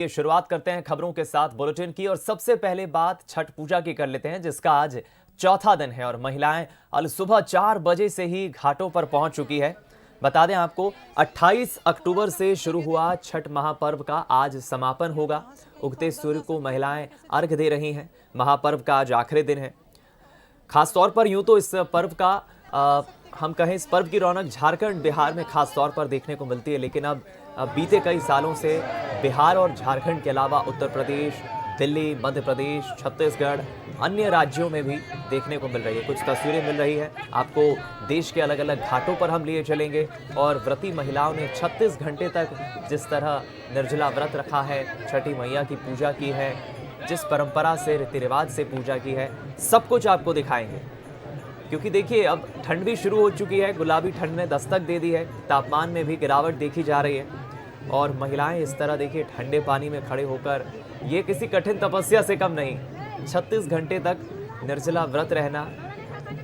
ये शुरुआत करते हैं खबरों के साथ बुलेटिन की और सबसे पहले बात छठ पूजा की कर लेते हैं, जिसका आज चौथा दिन है और महिलाएं अल सुबह 4 बजे से ही घाटों पर पहुंच चुकी है। बता दें आपको 28 अक्टूबर से शुरू हुआ छठ महापर्व का आज समापन होगा। उगते सूर्य को महिलाएं अर्घ दे रही हैं। महापर्व का आज आखिरी दिन है। खास तौर पर यूं तो इस पर्व का हम कहें इस पर्व की रौनक झारखंड बिहार में खास तौर पर देखने को मिलती है, लेकिन अब बीते कई सालों से बिहार और झारखंड के अलावा उत्तर प्रदेश, दिल्ली, मध्य प्रदेश, छत्तीसगढ़, अन्य राज्यों में भी देखने को मिल रही है। कुछ तस्वीरें मिल रही है आपको। देश के अलग अलग घाटों पर हम लिए चलेंगे और व्रती महिलाओं ने 36 घंटे तक जिस तरह निर्जला व्रत रखा है, छठी मैया की पूजा की है, जिस परंपरा से रीति रिवाज से पूजा की है, सब कुछ आपको दिखाएंगे। क्योंकि देखिए अब ठंड भी शुरू हो चुकी है, गुलाबी ठंड ने दस्तक दे दी है, तापमान में भी गिरावट देखी जा रही है और महिलाएं इस तरह देखिए ठंडे पानी में खड़े होकर, ये किसी कठिन तपस्या से कम नहीं, 36 घंटे तक निर्जला व्रत रहना,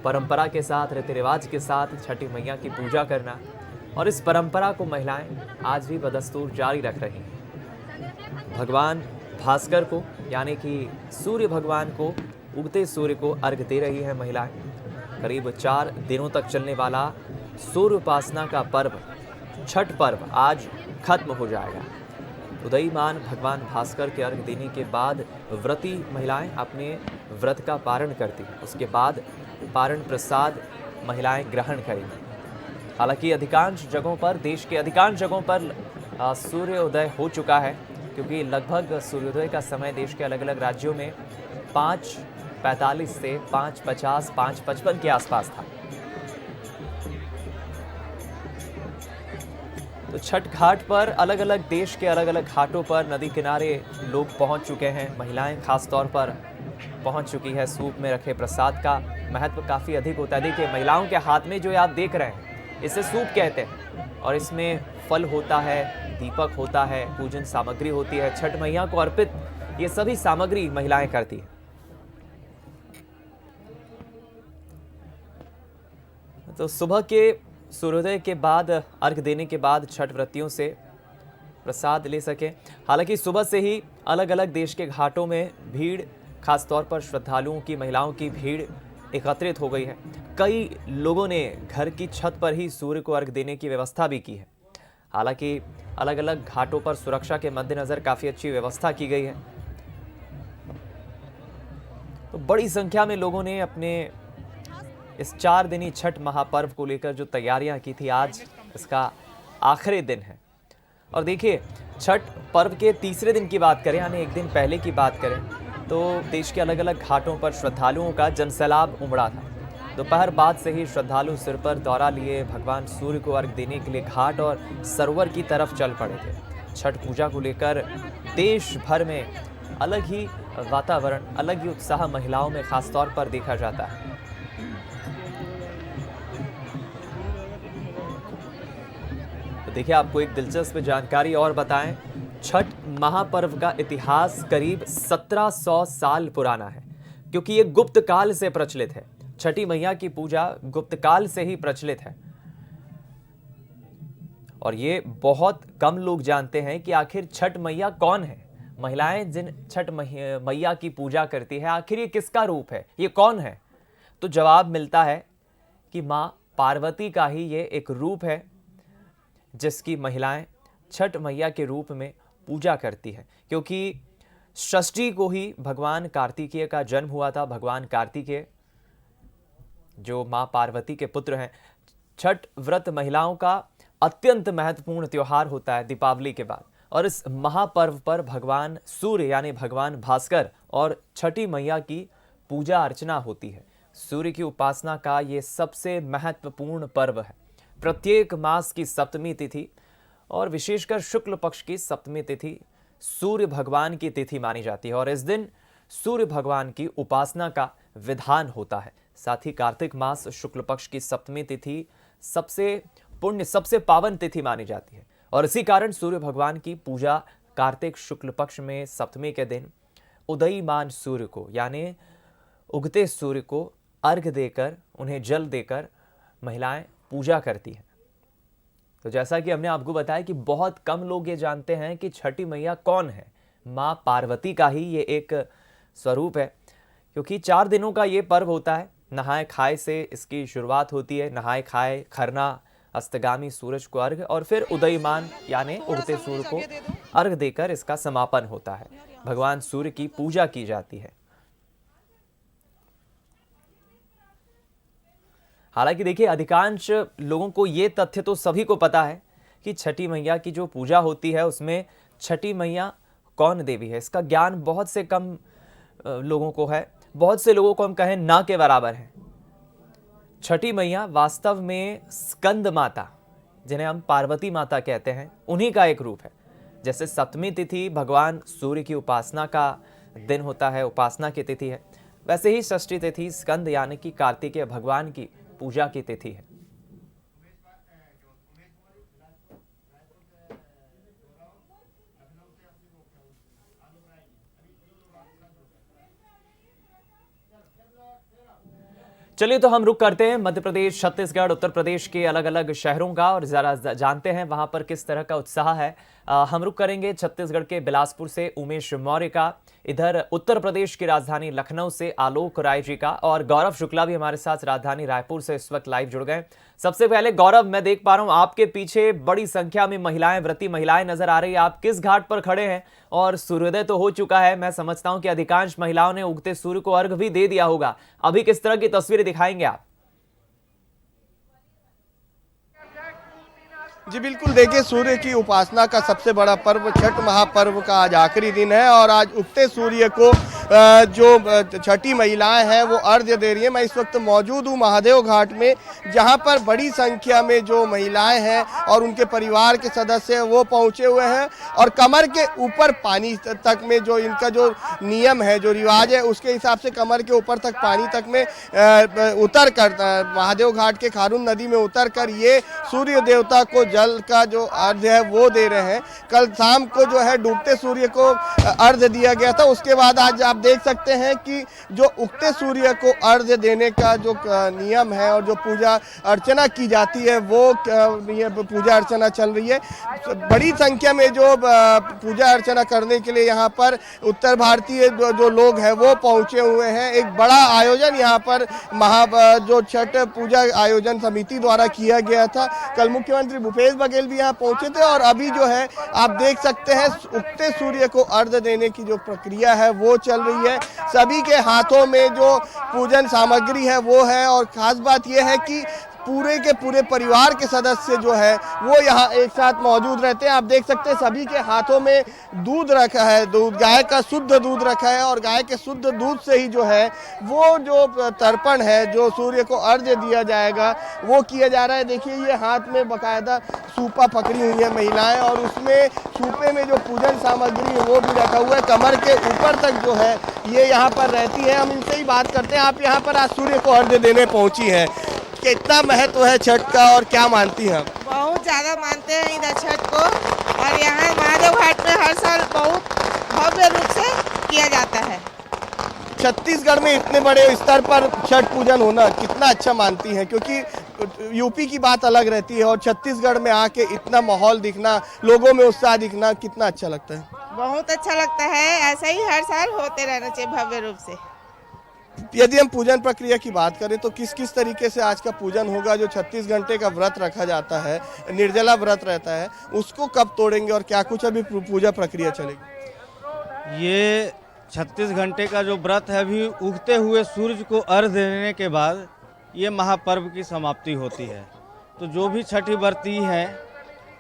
परंपरा के साथ, रीति रिवाज के साथ छठी मैया की पूजा करना, और इस परंपरा को महिलाएं आज भी बदस्तूर जारी रख रही हैं। भगवान भास्कर को यानी कि सूर्य भगवान को, उगते सूर्य को अर्घ दे रही है महिलाएं। करीब 4 दिनों तक चलने वाला सूर्य उपासना का पर्व, छठ पर्व, आज खत्म हो जाएगा। उदयीमान भगवान भास्कर के अर्घ देने के बाद व्रती महिलाएं अपने व्रत का पारण करती हैं। उसके बाद पारण प्रसाद महिलाएं ग्रहण करेंगी। हालांकि अधिकांश जगहों पर, देश के अधिकांश जगहों पर सूर्योदय हो चुका है, क्योंकि लगभग सूर्योदय का समय देश के अलग अलग राज्यों में 5:45 से 5:50, 5:55 के आसपास था। तो छठ घाट पर अलग अलग देश के अलग अलग घाटों पर नदी किनारे लोग पहुंच चुके हैं। महिलाएं खास तौर पर पहुंच चुकी है। सूप में रखे प्रसाद का महत्व काफ़ी अधिक होता है। देखिए महिलाओं के हाथ में जो आप देख रहे हैं, इसे सूप कहते हैं और इसमें फल होता है, दीपक होता है, पूजन सामग्री होती है। छठ मैया को अर्पित ये सभी सामग्री महिलाएं करती हैं। तो सुबह के सूर्योदय के बाद, अर्घ देने के बाद छठ व्रतियों से प्रसाद ले सकें। हालांकि सुबह से ही अलग अलग देश के घाटों में भीड़, खास तौर पर श्रद्धालुओं की, महिलाओं की भीड़ एकत्रित हो गई है। कई लोगों ने घर की छत पर ही सूर्य को अर्घ देने की व्यवस्था भी की है। हालांकि अलग अलग घाटों पर सुरक्षा के मद्देनजर काफ़ी अच्छी व्यवस्था की गई है। तो बड़ी संख्या में लोगों ने अपने इस 4 दिनी छठ महापर्व को लेकर जो तैयारियां की थी, आज इसका आखिरी दिन है। और देखिए छठ पर्व के तीसरे दिन की बात करें, यानी एक दिन पहले की बात करें, तो देश के अलग अलग घाटों पर श्रद्धालुओं का जनसैलाब उमड़ा था। दोपहर बाद से ही श्रद्धालु सिर पर दौरा लिए भगवान सूर्य को अर्घ देने के लिए घाट और सरोवर की तरफ चल पड़े थे। छठ पूजा को लेकर देश भर में अलग ही वातावरण, अलग ही उत्साह महिलाओं में खास तौर पर देखा जाता है। देखिए आपको एक दिलचस्प जानकारी और बताएं, छठ महापर्व का इतिहास करीब 1700 साल पुराना है, क्योंकि ये गुप्त काल से प्रचलित है। छठी मैया की पूजा गुप्त काल से ही प्रचलित है और ये बहुत कम लोग जानते हैं कि आखिर छठ मैया कौन है। महिलाएं जिन छठ मैया की पूजा करती है, आखिर ये किसका रूप है, ये कौन है? तो जवाब मिलता है कि मां पार्वती का ही ये एक रूप है, जिसकी महिलाएं छठ मैया के रूप में पूजा करती है। क्योंकि षष्ठी को ही भगवान कार्तिकेय का जन्म हुआ था। भगवान कार्तिकेय जो मां पार्वती के पुत्र हैं। छठ व्रत महिलाओं का अत्यंत महत्वपूर्ण त्योहार होता है दीपावली के बाद, और इस महापर्व पर भगवान सूर्य यानी भगवान भास्कर और छठी मैया की पूजा अर्चना होती है। सूर्य की उपासना का ये सबसे महत्वपूर्ण पर्व है। प्रत्येक मास की सप्तमी तिथि और विशेषकर शुक्ल पक्ष की सप्तमी तिथि सूर्य भगवान की तिथि मानी जाती है और इस दिन सूर्य भगवान की उपासना का विधान होता है। साथ ही कार्तिक मास शुक्ल पक्ष की सप्तमी तिथि सबसे पुण्य, सबसे पावन तिथि मानी जाती है और इसी कारण सूर्य भगवान की पूजा कार्तिक शुक्ल पक्ष में सप्तमी के दिन उदयीमान सूर्य को यानी उगते सूर्य को अर्घ देकर, उन्हें जल देकर महिलाएं पूजा करती हैं। तो जैसा कि हमने आपको बताया कि बहुत कम लोग ये जानते हैं कि छठी मैया कौन है, माँ पार्वती का ही ये एक स्वरूप है, क्योंकि 4 दिनों का ये पर्व होता है। नहाए खाए से इसकी शुरुआत होती है। नहाए खाए, खरना, अस्तगामी सूरज को अर्घ और फिर उदयमान यानी उगते सूर्य को अर्घ देकर इसका समापन होता है। भगवान सूर्य की पूजा की जाती है। हालांकि देखिए, अधिकांश लोगों को ये तथ्य तो सभी को पता है कि छठी मैया की जो पूजा होती है उसमें छठी मैया कौन देवी है, इसका ज्ञान बहुत से कम लोगों को है। बहुत से लोगों को हम कहें ना के बराबर है। छठी मैया वास्तव में स्कंद माता, जिन्हें हम पार्वती माता कहते हैं, उन्हीं का एक रूप है। जैसे सप्तमी तिथि भगवान सूर्य की उपासना का दिन होता है, उपासना की तिथि है, वैसे ही षष्ठी तिथि स्कंद यानी कि कार्तिकेय भगवान की पूजा की तिथि है। चलिए तो हम रुक करते हैं मध्य प्रदेश, छत्तीसगढ़, उत्तर प्रदेश के अलग अलग शहरों का और जरा जानते हैं वहां पर किस तरह का उत्साह है। हम रुक करेंगे छत्तीसगढ़ के बिलासपुर से उमेश मौर्य का, इधर उत्तर प्रदेश की राजधानी लखनऊ से आलोक राय जी का, और गौरव शुक्ला भी हमारे साथ राजधानी रायपुर से इस वक्त लाइव जुड़ गए। सबसे पहले गौरव, मैं देख पा रहा हूं आपके पीछे बड़ी संख्या में महिलाएं, व्रती महिलाएं नजर आ रही है। आप किस घाट पर खड़े हैं? और सूर्योदय तो हो चुका है, मैं समझता हूं कि अधिकांश महिलाओं ने उगते सूर्य को अर्घ भी दे दिया होगा। अभी किस तरह की तस्वीरें दिखाएंगे आप? जी बिल्कुल, देखिए सूर्य की उपासना का सबसे बड़ा पर्व छठ महापर्व का आज आखिरी दिन है और आज उगते सूर्य को जो छठी महिलाएं हैं वो अर्घ्य दे रही है। मैं इस वक्त मौजूद हूँ महादेव घाट में, जहां पर बड़ी संख्या में जो महिलाएं हैं और उनके परिवार के सदस्य वो पहुंचे हुए हैं और कमर के ऊपर पानी तक में जो इनका जो नियम है, जो रिवाज है, उसके हिसाब से कमर के ऊपर तक पानी तक में उतर कर महादेव घाट के खारून नदी में उतर कर ये सूर्य देवता को जल का जो अर्घ्य है वो दे रहे हैं। कल शाम को जो है डूबते सूर्य को अर्घ्य दिया गया था। उसके बाद आज आप देख सकते हैं कि जो उगते सूर्य को अर्घ्य देने का जो नियम है और जो पूजा अर्चना की जाती है वो पूजा अर्चना चल रही है। बड़ी संख्या में जो पूजा अर्चना करने के लिए यहाँ पर उत्तर भारतीय जो लोग हैं वो पहुँचे हुए हैं। एक बड़ा आयोजन यहाँ पर जो छठ पूजा आयोजन समिति द्वारा किया गया था। कल मुख्यमंत्री भूपेश बघेल भी यहाँ पहुंचे थे और अभी जो है आप देख सकते हैं उगते सूर्य को अर्घ्य देने की जो प्रक्रिया है वो चल रही है। सभी के हाथों में जो पूजन सामग्री है वो है और खास बात यह है कि पूरे के पूरे परिवार के सदस्य जो है वो यहाँ एक साथ मौजूद रहते हैं। आप देख सकते हैं सभी के हाथों में दूध रखा है, दूध गाय का शुद्ध दूध रखा है और गाय के शुद्ध दूध से ही जो है वो जो तर्पण है, जो सूर्य को अर्घ्य दिया जाएगा वो किया जा रहा है। देखिए ये हाथ में बाकायदा सूपा पकड़ी हुई है महिलाएं और उसमें सूपे में जो पूजन सामग्री है वो भी रखा हुआ है। कमर के ऊपर तक जो है ये यहाँ पर रहती है। हम इनसे ही बात करते हैं। आप यहाँ पर आज सूर्य को अर्घ्य देने पहुँची हैं, कितना महत्व है छठ का और क्या मानती हैं? बहुत ज़्यादा मानते हैं इधर छठ को और यहाँ महादेव घाट में हर साल बहुत भव्य रूप से किया जाता है। छत्तीसगढ़ में इतने बड़े स्तर पर छठ पूजन होना कितना अच्छा मानती हैं? क्योंकि यूपी की बात अलग रहती है और छत्तीसगढ़ में आके इतना माहौल दिखना, लोगों में उत्साह दिखना कितना अच्छा लगता है? बहुत अच्छा लगता है। ऐसा ही हर साल होते रहना चाहिए भव्य रूप से। यदि हम पूजन प्रक्रिया की बात करें तो किस किस तरीके से आज का पूजन होगा? जो 36 घंटे का व्रत रखा जाता है, निर्जला व्रत रहता है, उसको कब तोड़ेंगे और क्या कुछ अभी पूजा प्रक्रिया चलेगी? ये 36 घंटे का जो व्रत है अभी उगते हुए सूरज को अर्घ्य देने के बाद ये महापर्व की समाप्ति होती है। तो जो भी छठी व्रती हैं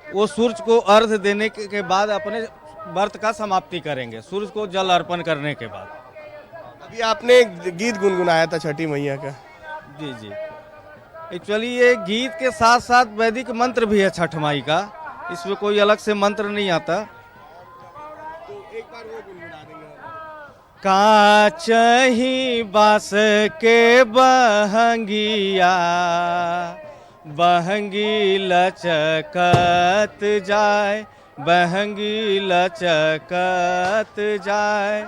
वो सूरज को अर्घ्य देने के बाद अपने व्रत का समाप्ति करेंगे, सूरज को जल अर्पण करने के बाद। अभी आपने गीत गुनगुनाया था छठी मैया का। जी जी, एक्चुअली ये गीत के साथ साथ वैदिक मंत्र भी है छठ माई का, इसमें कोई अलग से मंत्र नहीं आता। तो एक बार वो गुनगुना देंगे। काचही बास के बहंगिया, बहंगी लचकत जाए, बहंगी लचकत जाए,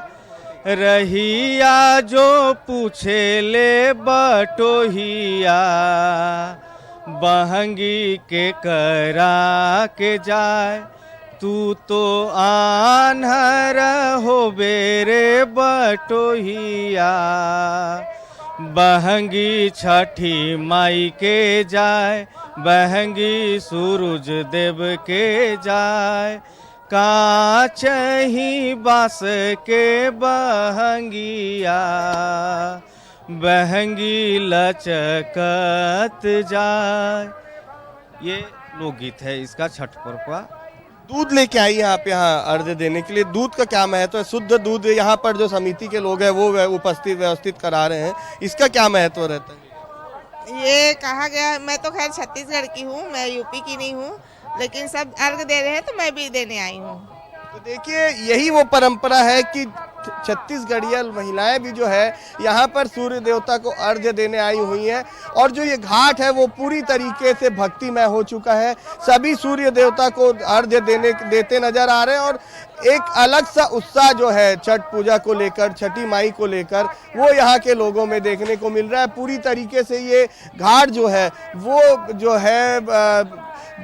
रहिया जो पूछे ले बटोहिया, बहंगी के करा के जाए, तू तो आन्हर हो बेरे बटोहिया, बहंगी छठी माई के जाए, बहंगी सूरज देव के जाए, कांच ही बास के बहंगिया, बहंगी लचकत जाए। ये लोकगीत है इसका छठ पर्व का। दूध लेके आई हैं आप यहाँ अर्घ्य देने के लिए, दूध का क्या महत्व है? शुद्ध दूध यहाँ पर जो समिति के लोग हैं वो व्यवस्थित करा रहे हैं, इसका क्या महत्व रहता है? ये कहा गया, मैं तो खैर छत्तीसगढ़ की हूँ, मैं यूपी की नहीं हूँ, लेकिन सब अर्घ दे रहे हैं तो मैं भी देने आई हूँ। तो देखिए यही वो परंपरा है कि छत्तीसगढ़िया महिलाएं भी जो है यहाँ पर सूर्य देवता को अर्घ्य देने आई हुई हैं, और जो ये घाट है वो पूरी तरीके से भक्तिमय हो चुका है। सभी सूर्य देवता को अर्घ्य देते नजर आ रहे हैं, और एक अलग सा उत्साह जो है छठ पूजा को लेकर, छठी माई को लेकर, वो यहाँ के लोगों में देखने को मिल रहा है। पूरी तरीके से ये घाट जो है वो जो है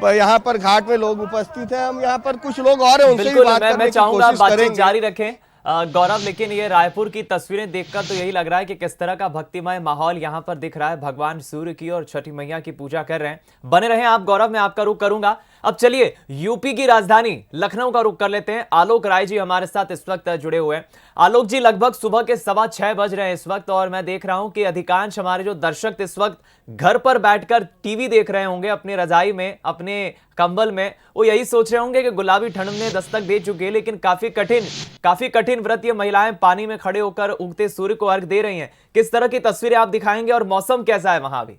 यहाँ पर घाट में लोग उपस्थित हैं। हम यहाँ पर कुछ लोग और हैं, उनसे भी बात करने की कोशिश करेंगे। जारी रखें गौरव, लेकिन ये रायपुर की तस्वीरें देखकर तो यही लग रहा है कि किस तरह का भक्तिमय माहौल यहाँ पर दिख रहा है। भगवान सूर्य की और छठी मैया की पूजा कर रहे हैं। बने रहें आप गौरव, मैं आपका रुख करूंगा। अब चलिए यूपी की राजधानी लखनऊ का रुख कर लेते हैं। आलोक राय जी हमारे साथ इस वक्त जुड़े हुए हैं। आलोक जी, लगभग सुबह के 6:15 बज रहे हैं इस वक्त, और मैं देख रहा हूं कि अधिकांश हमारे जो दर्शक इस वक्त घर पर बैठकर टीवी देख रहे होंगे, अपनी रजाई में, अपने कंबल में, वो यही सोच रहे होंगे कि गुलाबी ठंड ने दस्तक दे चुकी है, लेकिन काफी कठिन व्रत ये महिलाएं पानी में खड़े होकर उगते सूर्य को अर्घ दे रही हैं। किस तरह की तस्वीरें आप दिखाएंगे और मौसम कैसा है वहां भी?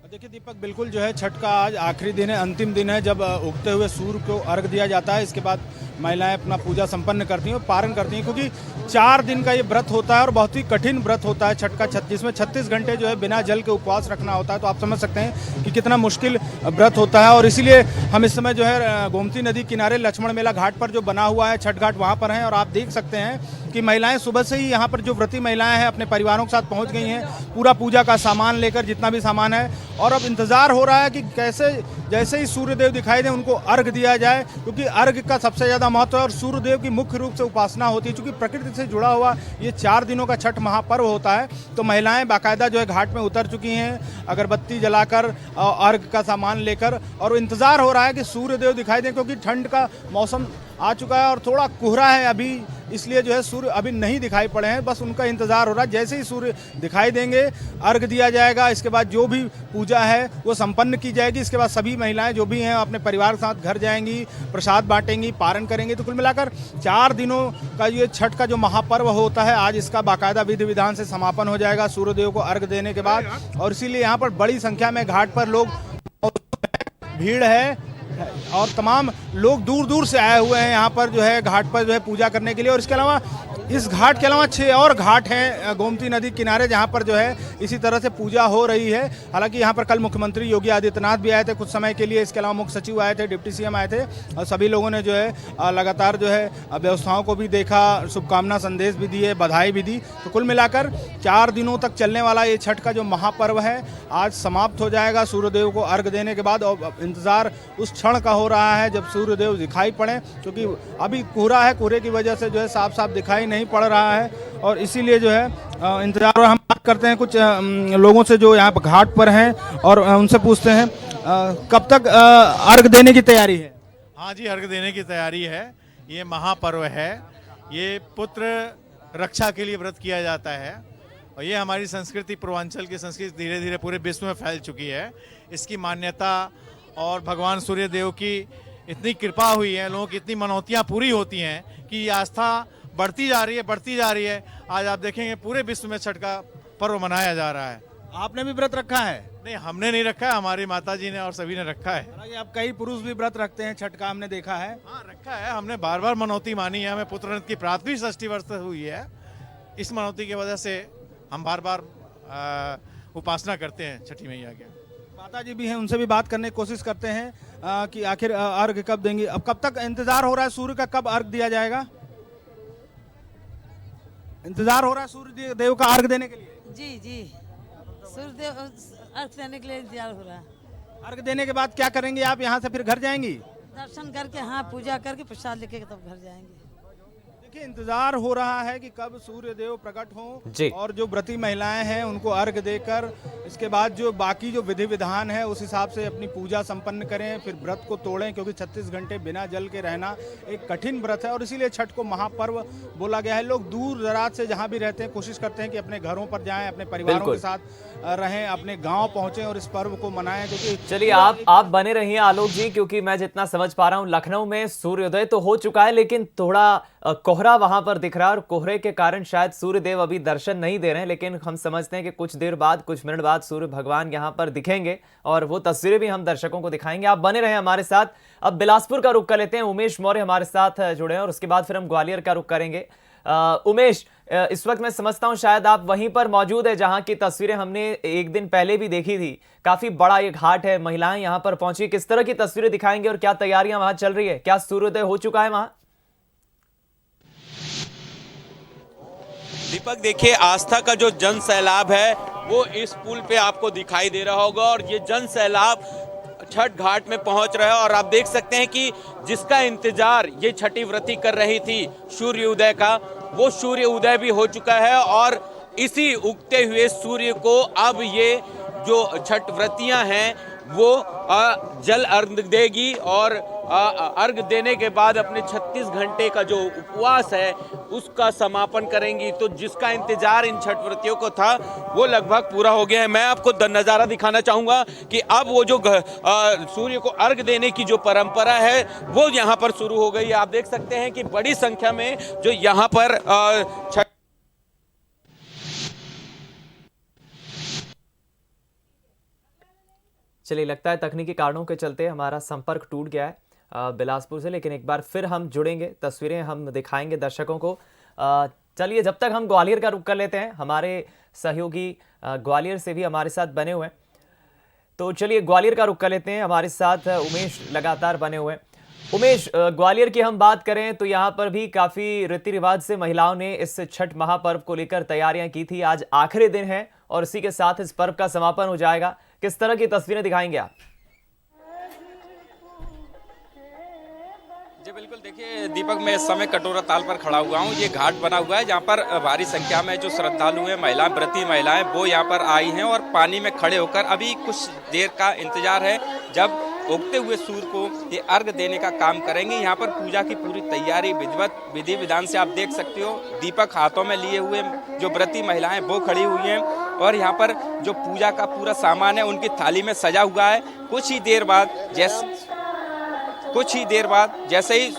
देखिए दीपक, बिल्कुल जो है छठ का आज आखिरी दिन है, अंतिम दिन है जब उगते हुए सूर्य को अर्घ दिया जाता है। इसके बाद महिलाएं अपना पूजा संपन्न करती हैं और पारण करती हैं, क्योंकि 4 दिन का ये व्रत होता है और बहुत ही कठिन व्रत होता है छठ का, जिसमें 36 घंटे जो है बिना जल के उपवास रखना होता है। तो आप समझ सकते हैं कि कितना मुश्किल व्रत होता है। और इसीलिए हम इस समय जो है गोमती नदी किनारे लक्ष्मण मेला घाट पर जो बना हुआ है छठ घाट, वहाँ पर हैं, और आप देख सकते हैं कि महिलाएं सुबह से ही यहाँ पर जो व्रती महिलाएं हैं अपने परिवारों के साथ पहुँच गई हैं, पूरा पूजा का सामान लेकर, जितना भी सामान है। और अब इंतजार हो रहा है कि कैसे जैसे ही सूर्यदेव दिखाई दे उनको अर्घ दिया जाए, क्योंकि अर्घ का सबसे ज़्यादा महत्व है और सूर्यदेव की मुख्य रूप से उपासना होती है। क्योंकि प्रकृति से जुड़ा हुआ ये 4 दिनों का छठ महापर्व होता है, तो महिलाएं बाकायदा जो है घाट में उतर चुकी हैं, अगरबत्ती जलाकर, अर्घ का सामान लेकर, और इंतज़ार हो रहा है कि सूर्यदेव दिखाई दें, क्योंकि ठंड का मौसम आ चुका है और थोड़ा कोहरा है अभी, इसलिए जो है सूर्य अभी नहीं दिखाई पड़े हैं। बस उनका इंतजार हो रहा है, जैसे ही सूर्य दिखाई देंगे अर्घ दिया जाएगा। इसके बाद जो भी पूजा है वो संपन्न की जाएगी। इसके बाद सभी महिलाएं जो भी हैं अपने परिवार के साथ घर जाएंगी, प्रसाद बांटेंगी, पारण करेंगी। तो कुल मिलाकर 4 दिनों का ये छठ का जो महापर्व होता है, आज इसका बाकायदा विधि विधान से समापन हो जाएगा सूर्यदेव को अर्घ देने के बाद। और इसीलिए यहाँ पर बड़ी संख्या में घाट पर लोग, भीड़ है, और तमाम लोग दूर दूर से आए हुए हैं यहाँ पर जो है घाट पर जो है पूजा करने के लिए। और इसके अलावा इस घाट के अलावा 6 और घाट हैं गोमती नदी किनारे, जहाँ पर जो है इसी तरह से पूजा हो रही है। हालांकि यहाँ पर कल मुख्यमंत्री योगी आदित्यनाथ भी आए थे कुछ समय के लिए, इसके अलावा मुख्य सचिव आए थे, डिप्टी सीएम आए थे, और सभी लोगों ने जो है लगातार जो है व्यवस्थाओं को भी देखा, शुभकामना संदेश भी दिए, बधाई भी दी। तो कुल मिलाकर 4 दिनों तक चलने वाला ये छठ का जो महापर्व है आज समाप्त हो जाएगा सूर्यदेव को अर्घ देने के बाद। और इंतजार उस क्षण का हो रहा है जब सूर्यदेव दिखाई पड़े, क्योंकि अभी कोहरा है, कोहरे की वजह से जो है साफ साफ दिखाई नहीं पड़ रहा है, और इसीलिए जो है इंतजार। और हम बात करते हैं कुछ लोगों से जो यहाँ पर घाट पर हैं, और उनसे पूछते हैं कब तक अर्घ देने की तैयारी है? हाँ जी, अर्घ देने की तैयारी है। ये महापर्व है, ये पुत्र रक्षा के लिए व्रत किया जाता है, और ये हमारी संस्कृति, पूर्वांचल की संस्कृति धीरे धीरे पूरे विश्व में फैल चुकी है। इसकी मान्यता और भगवान सूर्य देव की इतनी कृपा हुई है, लोगों की इतनी मनौतियाँ पूरी होती हैं कि आस्था बढ़ती जा रही है। आज आप देखेंगे पूरे विश्व में छठ का पर्व मनाया जा रहा है। आपने भी व्रत रखा है? नहीं, हमने नहीं रखा है, हमारी माता जी ने और सभी ने रखा है। हालांकि अब कई पुरुष भी व्रत रखते हैं छठ का, हमने देखा है। हाँ, रखा है, हमने बार बार मनौती मानी है। हमें पुत्र की प्राप्ति भी 60 वर्ष हुई है। इस मनौती की वजह से हम बार बार उपासना करते हैं छठी मैया के। माता जी भी हैं, उनसे भी बात करने की कोशिश करते हैं कि आखिर अर्घ कब देंगी। अब कब तक इंतजार हो रहा है सूर्य का, कब अर्घ दिया जाएगा? इंतजार हो रहा है सूर्य देव का अर्घ देने के लिए? जी जी, सूर्य देव अर्घ देने के लिए इंतजार हो रहा है। अर्घ देने के बाद क्या करेंगे आप? यहाँ से फिर घर जाएंगी? दर्शन करके, हाँ, पूजा करके प्रसाद लेके तब घर जाएंगे। देखिए, इंतजार हो रहा है कि कब सूर्य देव प्रकट जी। हों और जो व्रती महिलाएं हैं उनको अर्घ देकर इसके बाद जो बाकी जो विधि विधान है उस हिसाब से अपनी पूजा संपन्न करें, फिर व्रत को तोड़ें, क्योंकि 36 घंटे बिना जल के रहना एक कठिन व्रत है और इसीलिए छठ को महापर्व बोला गया है। लोग दूर दराज से जहां भी रहते हैं कोशिश करते हैं कि अपने घरों पर जाएं, अपने परिवारों बिल्कुल। के साथ रहें, अपने गाँव पहुंचें और इस पर्व को मनाएं। क्योंकि चलिए आप बने रहिए आलोक जी, क्योंकि मैं जितना समझ पा रहा हूं लखनऊ में सूर्योदय तो हो चुका है, लेकिन थोड़ा कोहरा वहां पर दिख रहा है और कोहरे के कारण शायद सूर्य देव अभी दर्शन नहीं दे रहे हैं, लेकिन हम समझते हैं कि कुछ देर बाद, कुछ मिनट बाद सूर्य भगवान यहां पर दिखेंगे और वो तस्वीरें भी हम दर्शकों को दिखाएंगे। आप बने रहे हमारे साथ। अब बिलासपुर का रुख कर लेते हैं। उमेश मौर्य हमारे साथ जुड़े हैं और उसके बाद फिर हम ग्वालियर का रुख करेंगे। उमेश, इस वक्त मैं समझता हूं शायद आप वहीं पर मौजूद है जहां की तस्वीरें हमने एक दिन पहले भी देखी थी। काफी बड़ा ये घाट है, महिलाएं यहां पर पहुंची, किस तरह की तस्वीरें दिखाएंगे और क्या तैयारियां वहां चल रही है? क्या सूर्योदय हो चुका है वहां? दीपक, देखिए, आस्था का जो जन सैलाब है वो इस पुल पे आपको दिखाई दे रहा होगा और ये जन सैलाब छठ घाट में पहुंच रहा है और आप देख सकते हैं कि जिसका इंतजार ये छठी व्रती कर रही थी सूर्य उदय का, वो सूर्य उदय भी हो चुका है और इसी उगते हुए सूर्य को अब ये जो छठ व्रतियां हैं वो जल अर्घ देगी और अर्घ देने के बाद अपने 36 घंटे का जो उपवास है उसका समापन करेंगी। तो जिसका इंतजार इन छठ व्रतियों को था वो लगभग पूरा हो गया है। मैं आपको नज़ारा दिखाना चाहूँगा कि अब वो जो सूर्य को अर्घ देने की जो परंपरा है वो यहाँ पर शुरू हो गई है। आप देख सकते हैं कि बड़ी संख्या में जो यहाँ पर छठ चलिए, लगता है तकनीकी कारणों के चलते हमारा संपर्क टूट गया है बिलासपुर से, लेकिन एक बार फिर हम जुड़ेंगे, तस्वीरें हम दिखाएंगे दर्शकों को। चलिए, जब तक हम ग्वालियर का रुख कर लेते हैं। हमारे सहयोगी ग्वालियर से भी हमारे साथ बने हुए हैं, तो चलिए ग्वालियर का रुख कर लेते हैं। हमारे साथ उमेश लगातार बने हुए हैं। उमेश, ग्वालियर की हम बात करें तो यहाँ पर भी काफ़ी रीति रिवाज से महिलाओं ने इस छठ महापर्व को लेकर तैयारियां की थी। आज आखिरी दिन है और इसी के साथ इस पर्व का समापन हो जाएगा। किस तरह की तस्वीरें दिखाएंगे आप? जी बिल्कुल, देखिए दीपक, मैं इस समय कटोरा ताल पर खड़ा हुआ हूँ। ये घाट बना हुआ है जहाँ पर भारी संख्या में जो श्रद्धालु हैं, महिलाएं, व्रती महिलाएं, वो यहाँ पर आई हैं और पानी में खड़े होकर अभी कुछ देर का इंतजार है जब उगते हुए सूर्य को ये अर्घ देने का काम करेंगे। यहाँ पर पूजा की पूरी तैयारी विधिवत विधि विधान से आप देख सकते हो। दीपक हाथों में लिए हुए जो व्रती महिलाएं वो खड़ी हुई हैं और यहाँ पर जो पूजा का पूरा सामान है उनकी थाली में सजा हुआ है। कुछ ही देर बाद जैसे ही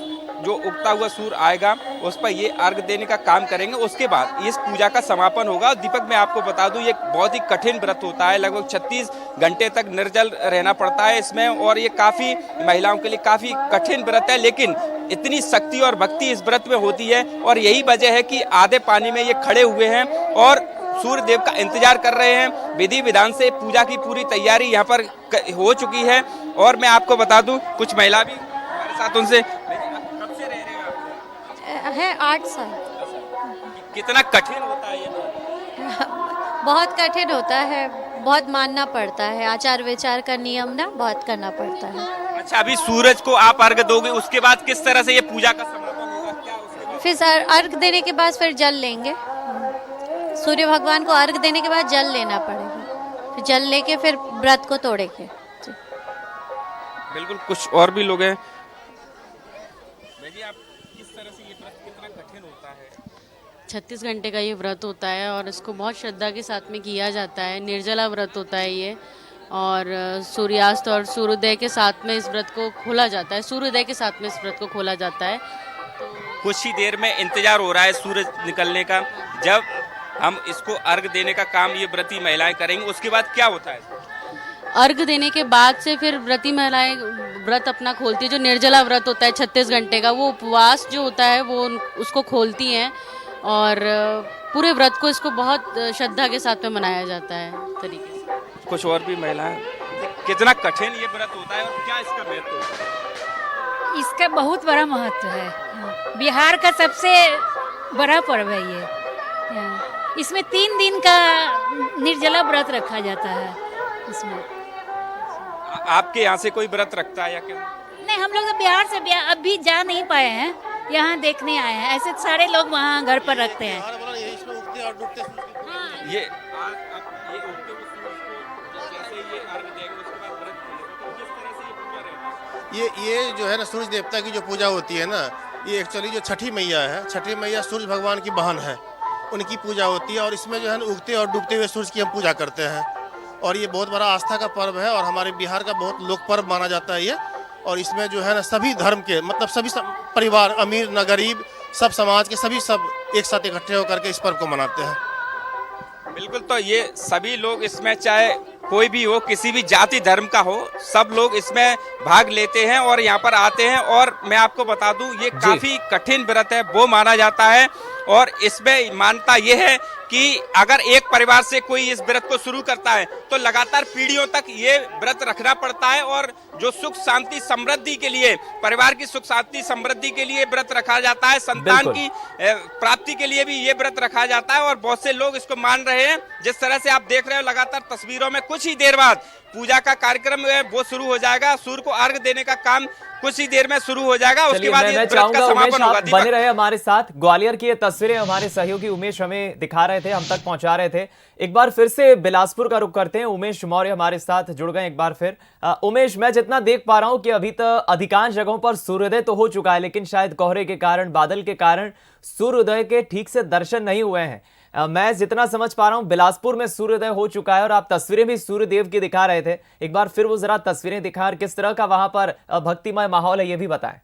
जो उगता हुआ सूर्य आएगा उस पर ये अर्घ देने का काम करेंगे। उसके बाद इस पूजा का समापन होगा। दीपक, मैं आपको बता दूं, ये बहुत ही कठिन व्रत होता है। लगभग 36 घंटे तक निर्जल रहना पड़ता है इसमें और ये काफ़ी महिलाओं के लिए काफ़ी कठिन व्रत है, लेकिन इतनी शक्ति और भक्ति इस व्रत में होती है और यही वजह है कि आधे पानी में ये खड़े हुए हैं और सूर्य देव का इंतजार कर रहे हैं। विधि विधान से पूजा की पूरी तैयारी यहाँ पर हो चुकी है और मैं आपको बता दूं, कुछ महिला भी हमारे साथ, उनसे कब से रह रहे हैं आप? है 8 साल। कितना कठिन होता है ये? बहुत कठिन होता है, बहुत मानना पड़ता है, आचार विचार का नियम ना बहुत करना पड़ता है। अच्छा, अभी सूरज को आप अर्घ दोगे, उसके बाद किस तरह से ये पूजा का समापन होगा? क्या उसके बाद? फिर अर्घ देने के बाद फिर जल लेंगे। सूर्य भगवान को अर्घ देने के बाद जल लेना पड़ेगा, फिर जल लेके फिर व्रत को तोड़ेंगे। बिल्कुल, कुछ और भी लोग हैं। आप किस तरह से ये व्रत कितना कठिन होता है? 36 घंटे का ये व्रत होता है और इसको बहुत श्रद्धा के साथ में किया जाता है। निर्जला व्रत होता है ये और सूर्यास्त और सूर्योदय के साथ में इस व्रत को खोला जाता है। सूर्योदय के साथ में इस व्रत को खोला जाता है। कुछ ही देर में इंतजार हो रहा है सूरज निकलने का। जब हम इसको अर्घ देने का काम ये व्रती महिलाएं करेंगी, उसके बाद क्या होता है? अर्घ देने के बाद से फिर व्रती महिलाएं व्रत अपना खोलती है। जो निर्जला व्रत होता है 36 घंटे का, वो उपवास जो होता है वो उसको खोलती हैं और पूरे व्रत को इसको बहुत श्रद्धा के साथ में मनाया जाता है तरीके से। कुछ और भी महिलाएं, कितना कठिन ये व्रत होता है और क्या इसका महत्व है? इसका बहुत बड़ा महत्व है। बिहार का सबसे बड़ा पर्व है ये। इसमें 3 दिन का निर्जला व्रत रखा जाता है। इसमें आपके यहाँ से कोई व्रत रखता है या क्या? नहीं, हम लोग तो बिहार से अभी जा नहीं पाए हैं, यहाँ देखने आए हैं। ऐसे सारे लोग वहाँ घर पर रखते हैं। ये ये उगते हुए सूरज को जैसे ये अर्घ देंगे उसके बाद व्रत करेंगे, तो किस तरह से ये पूजा रहता है? ये जो है ना सूरज देवता की जो पूजा होती है ना, ये एक्चुअली जो छठी मैया है, छठी मैया सूरज भगवान की बहन है, उनकी पूजा होती है। और इसमें जो है ना उगते और डूबते हुए सूरज की हम पूजा करते हैं। और ये बहुत बड़ा आस्था का पर्व है और हमारे बिहार का बहुत लोक पर्व माना जाता है ये। और इसमें जो है ना सभी धर्म के, मतलब सभी परिवार, अमीर न गरीब, सब समाज के सभी सब एक साथ इकट्ठे होकर के इस पर्व को मनाते हैं। बिल्कुल, तो ये सभी लोग इसमें, चाहे कोई भी हो, किसी भी जाति धर्म का हो, सब लोग इसमें भाग लेते हैं और यहाँ पर आते हैं। और मैं आपको बता दूं, ये काफी कठिन व्रत है वो माना जाता है। और इसमें मान्यता ये है कि अगर एक परिवार से कोई इस व्रत को शुरू करता है तो लगातार पीढ़ियों तक ये व्रत रखना पड़ता है। और जो सुख शांति समृद्धि के लिए, परिवार की सुख शांति समृद्धि के लिए व्रत रखा जाता है, संतान की प्राप्ति के लिए भी ये व्रत रखा जाता है। और बहुत से लोग इसको मान रहे हैं। जिस तरह से आप देख रहे हो लगातार तस्वीरों में, कुछ ही देर बाद पूजा का कार्यक्रम है वो शुरू हो जाएगा। सूर्य को अर्घ देने का काम कुछ ही देर में शुरू हो जाएगा। उसके बाद ये व्रत का समापन होगा। बने रहे हमारे साथ। ग्वालियर की ये तस्वीरें हमारे सहयोगी उमेश हमें दिखा रहे थे, हम तक पहुंचा रहे थे। एक बार फिर से बिलासपुर का रुख करते हैं। उमेश मौर्य हमारे साथ जुड़ गए एक बार फिर। उमेश, मैं जितना देख पा रहा हूं कि अभी तक अधिकांश जगहों पर सूर्योदय तो हो चुका है, लेकिन शायद कोहरे के कारण, बादल के कारण सूर्योदय के ठीक से दर्शन नहीं हुए हैं। मैं जितना समझ पा रहा हूं बिलासपुर में सूर्योदय हो चुका है और आप तस्वीरें भी सूर्यदेव की दिखा रहे थे। एक बार फिर वो जरा तस्वीरें दिखा और किस तरह का वहां पर भक्तिमय माहौल है ये भी बताएं।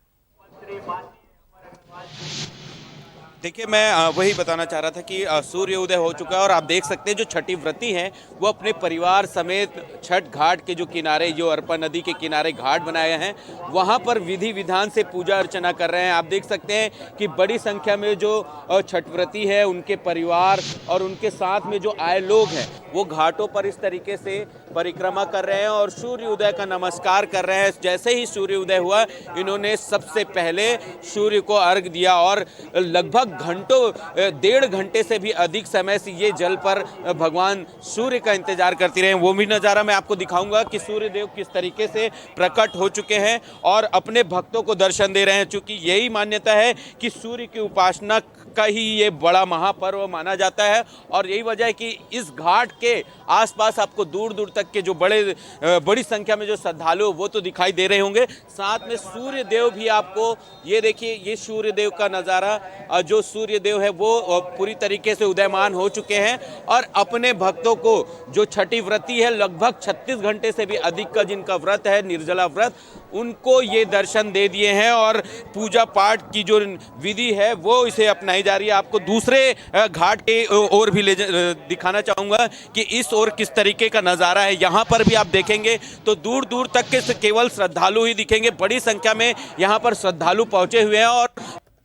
देखिए, मैं वही बताना चाह रहा था कि सूर्य उदय हो चुका है और आप देख सकते हैं जो छठी व्रती हैं वो अपने परिवार समेत छठ घाट के जो किनारे, जो अरपा नदी के किनारे घाट बनाए हैं, वहां पर विधि विधान से पूजा अर्चना कर रहे हैं। आप देख सकते हैं कि बड़ी संख्या में जो छठ व्रती है, उनके परिवार और उनके साथ में जो आए लोग हैं, वो घाटों पर इस तरीके से परिक्रमा कर रहे हैं और सूर्य उदय का नमस्कार कर रहे हैं। जैसे ही सूर्य उदय हुआ, इन्होंने सबसे पहले सूर्य को अर्घ दिया और लगभग घंटों, 1.5 घंटे से भी अधिक समय से ये जल पर भगवान सूर्य का इंतजार करती रहे। वो भी नज़ारा मैं आपको दिखाऊंगा कि सूर्य देव किस तरीके से प्रकट हो चुके हैं और अपने भक्तों को दर्शन दे रहे हैं। चूंकि यही मान्यता है कि सूर्य की उपासना का ही ये बड़ा महापर्व माना जाता है और यही वजह है कि इस घाट के आसपास आपको दूर दूर तक के जो बड़ी संख्या में जो श्रद्धालु वो तो दिखाई दे रहे होंगे। साथ में सूर्य देव भी आपको, ये देखिए, ये सूर्य देव का नज़ारा, जो सूर्य देव है वो पूरी तरीके से उदयमान हो चुके हैं और अपने भक्तों को, जो छठी व्रती है, लगभग 36 घंटे से भी अधिक का जिनका व्रत है, निर्जला व्रत, उनको ये दर्शन दे दिए हैं और पूजा पाठ की जो विधि है वो इसे अपनाई जा रही है। आपको दूसरे घाट के ओर भी दिखाना चाहूँगा कि इस ओर किस तरीके का नज़ारा है। यहाँ पर भी आप देखेंगे तो दूर दूर तक के केवल श्रद्धालु ही दिखेंगे। बड़ी संख्या में यहाँ पर श्रद्धालु पहुँचे हुए हैं और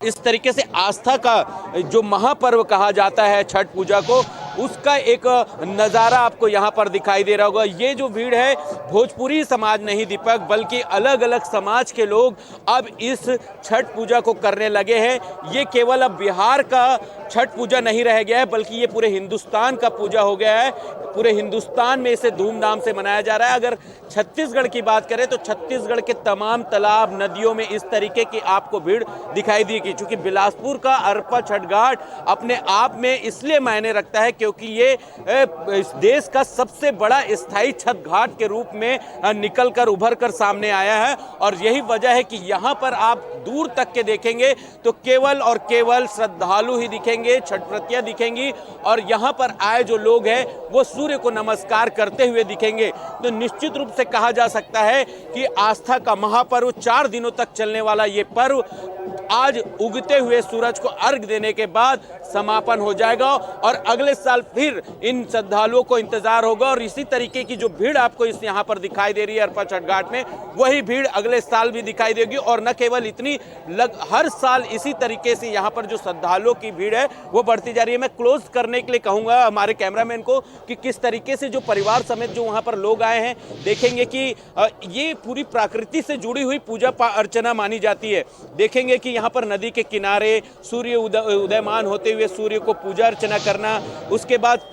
इस तरीके से आस्था का जो महापर्व कहा जाता है छठ पूजा को, उसका एक नज़ारा आपको यहाँ पर दिखाई दे रहा होगा। ये जो भीड़ है, भोजपुरी समाज नहीं दीपक, बल्कि अलग अलग समाज के लोग अब इस छठ पूजा को करने लगे हैं। ये केवल अब बिहार का छठ पूजा नहीं रह गया है, बल्कि ये पूरे हिंदुस्तान का पूजा हो गया है। पूरे हिंदुस्तान में इसे धूमधाम से मनाया जा रहा है। अगर छत्तीसगढ़ की बात करें तो छत्तीसगढ़ के तमाम तालाब, नदियों में इस तरीके की आपको भीड़ दिखाई देगी। क्योंकि बिलासपुर का अरपा छठ घाट अपने आप में इसलिए मायने रखता है क्योंकि ये इस देश का सबसे बड़ा स्थायी छठ घाट के रूप में निकलकर उभर कर सामने आया है। और यही वजह है कि यहाँ पर आप दूर तक के देखेंगे तो केवल और केवल श्रद्धालु ही दिखेंगे, छठ व्रतियाँ दिखेंगी और यहाँ पर आए जो लोग हैं वो सूर्य को नमस्कार करते हुए दिखेंगे। तो निश्चित रूप से कहा जा सकता है कि आस्था का महापर्व, 4 दिनों तक चलने वाला ये पर्व आज उगते हुए सूरज को अर्घ देने के बाद समापन हो जाएगा और अगले साल फिर इन श्रद्धालुओं को इंतजार होगा। और इसी तरीके की जो भीड़ आपको इस यहाँ पर दिखाई दे रही है अरपा छठ घाट में, वही भीड़ अगले साल भी दिखाई देगी। और न केवल इतनी, हर साल इसी तरीके से यहाँ पर जो श्रद्धालुओं की भीड़ है वो बढ़ती जा रही है। मैं क्लोज करने के लिए कहूँगा हमारे कैमरामैन को कि किस तरीके से जो परिवार समेत जो वहाँ पर लोग आए हैं, देखेंगे कि ये पूरी प्रकृति से जुड़ी हुई पूजा अर्चना मानी जाती है। देखेंगे कि यहाँ पर नदी के किनारे सूर्य उदयमान होते हुए सूर्य को पूजा अर्चना करना, उसके बाद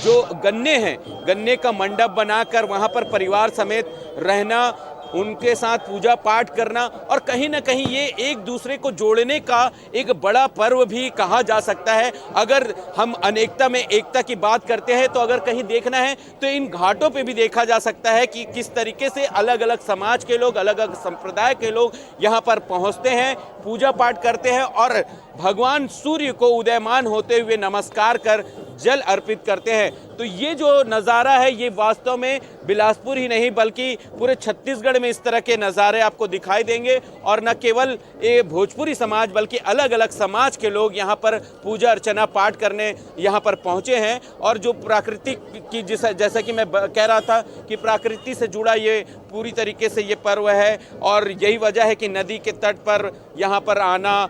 जो गन्ने हैं, गन्ने का मंडप बनाकर वहाँ पर परिवार समेत रहना, उनके साथ पूजा पाठ करना, और कहीं ना कहीं ये एक दूसरे को जोड़ने का एक बड़ा पर्व भी कहा जा सकता है। अगर हम अनेकता में एकता की बात करते हैं तो अगर कहीं देखना है तो इन घाटों पे भी देखा जा सकता है कि किस तरीके से अलग अलग समाज के लोग, अलग अलग संप्रदाय के लोग यहाँ पर पहुँचते हैं, पूजा पाठ करते हैं और भगवान सूर्य को उदयमान होते हुए नमस्कार कर जल अर्पित करते हैं। तो ये जो नज़ारा है ये वास्तव में बिलासपुर ही नहीं बल्कि पूरे छत्तीसगढ़ में इस तरह के नज़ारे आपको दिखाई देंगे, और न केवल ये भोजपुरी समाज बल्कि अलग अलग समाज के लोग यहाँ पर पूजा अर्चना पाठ करने यहाँ पर पहुँचे हैं। और जो प्रकृति की जैसा कि मैं कह रहा था कि प्रकृति से जुड़ा ये पूरी तरीके से ये पर्व है, और यही वजह है कि नदी के तट पर यहाँ पर आना,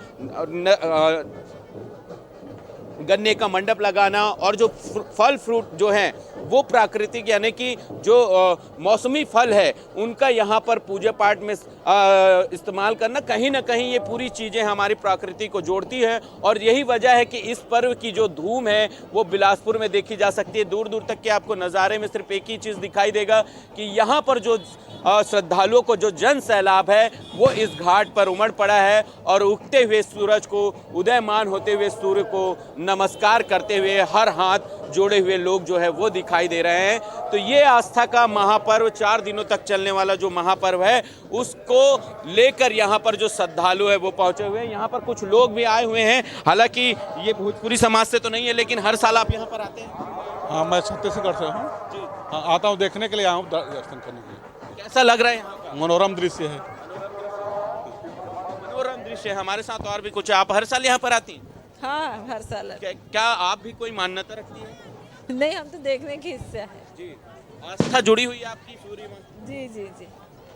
गन्ने का मंडप लगाना और जो फल फ्रूट जो हैं वो प्राकृतिक यानी कि जो मौसमी फल है उनका यहाँ पर पूजा पाठ में इस्तेमाल करना, कहीं ना कहीं ये पूरी चीज़ें हमारी प्रकृति को जोड़ती है। और यही वजह है कि इस पर्व की जो धूम है वो बिलासपुर में देखी जा सकती है। दूर दूर तक के आपको नज़ारे में सिर्फ एक ही चीज़ दिखाई देगा कि यहाँ पर जो श्रद्धालुओं को जो जन सैलाब है वो इस घाट पर उमड़ पड़ा है, और उगते हुए सूरज को, उदयमान होते हुए सूर्य को नमस्कार करते हुए हर हाथ जोड़े हुए लोग जो है वो दिखाई दे रहे हैं। तो ये आस्था का महापर्व, 4 दिनों तक चलने वाला जो महापर्व है उसको लेकर यहाँ पर जो श्रद्धालु है वो पहुंचे हुए हैं। यहाँ पर कुछ लोग भी आए हुए हैं, हालांकि ये भोजपुरी समाज से तो नहीं है, लेकिन हर साल आप यहाँ पर आते हैं? हाँ, मैं छत्तीसगढ़ से हूँ। हाँ, आता हूँ, देखने के लिए आया हूँ, दर्शन करने के लिए। कैसा लग रहा है यहाँ का? मनोरम दृश्य है। मनोरम दृश्य है। हमारे साथ और भी कुछ, आप हर साल यहाँ पर आती हैं? हाँ, हर साल। क्या आप भी कोई मान्यता रखती है? नहीं, हम तो देखने की इच्छा है। जी, आस्था जुड़ी हुई है आपकी सूर्य में? जी जी जी,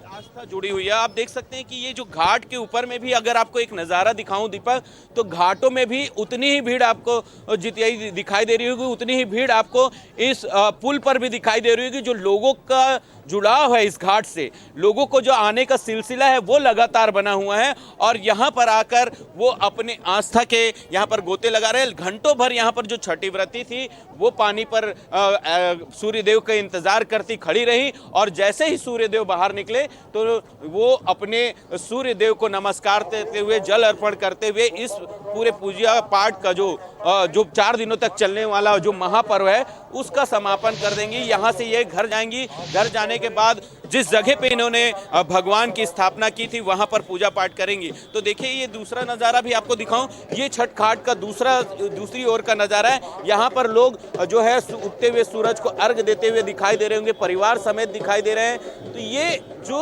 आस्था जुड़ी हुई है। आप देख सकते हैं कि ये जो घाट के ऊपर में भी अगर आपको एक नज़ारा दिखाऊं दीपक, तो घाटों में भी उतनी ही भीड़ आपको जितनी दिखाई दे रही होगी, उतनी ही भीड़ आपको इस पुल पर भी दिखाई दे रही होगी। जो लोगों का जुड़ाव है इस घाट से, लोगों को जो आने का सिलसिला है वो लगातार बना हुआ है, और यहाँ पर आकर वो अपने आस्था के यहाँ पर गोते लगा रहे हैं। घंटों भर यहाँ पर जो छठी व्रती थी वो पानी पर सूर्यदेव का इंतजार करती खड़ी रही, और जैसे ही सूर्यदेव बाहर निकले तो वो अपने सूर्यदेव को नमस्कार देते हुए, जल अर्पण करते हुए इस पूरे पूजा पाठ का जो 4 दिनों तक चलने वाला जो महापर्व है उसका समापन कर देंगी। यहाँ से ये घर जाएंगी। घर जाने के बाद जिस जगह पे इन्होंने भगवान की स्थापना की थी वहाँ पर पूजा पाठ करेंगी। तो देखिए, ये दूसरा नज़ारा भी आपको दिखाऊं, ये छठ घाट का दूसरी ओर का नज़ारा है। यहाँ पर लोग जो है उगते हुए सूरज को अर्घ देते हुए दिखाई दे रहे होंगे, परिवार समेत दिखाई दे रहे हैं। तो ये जो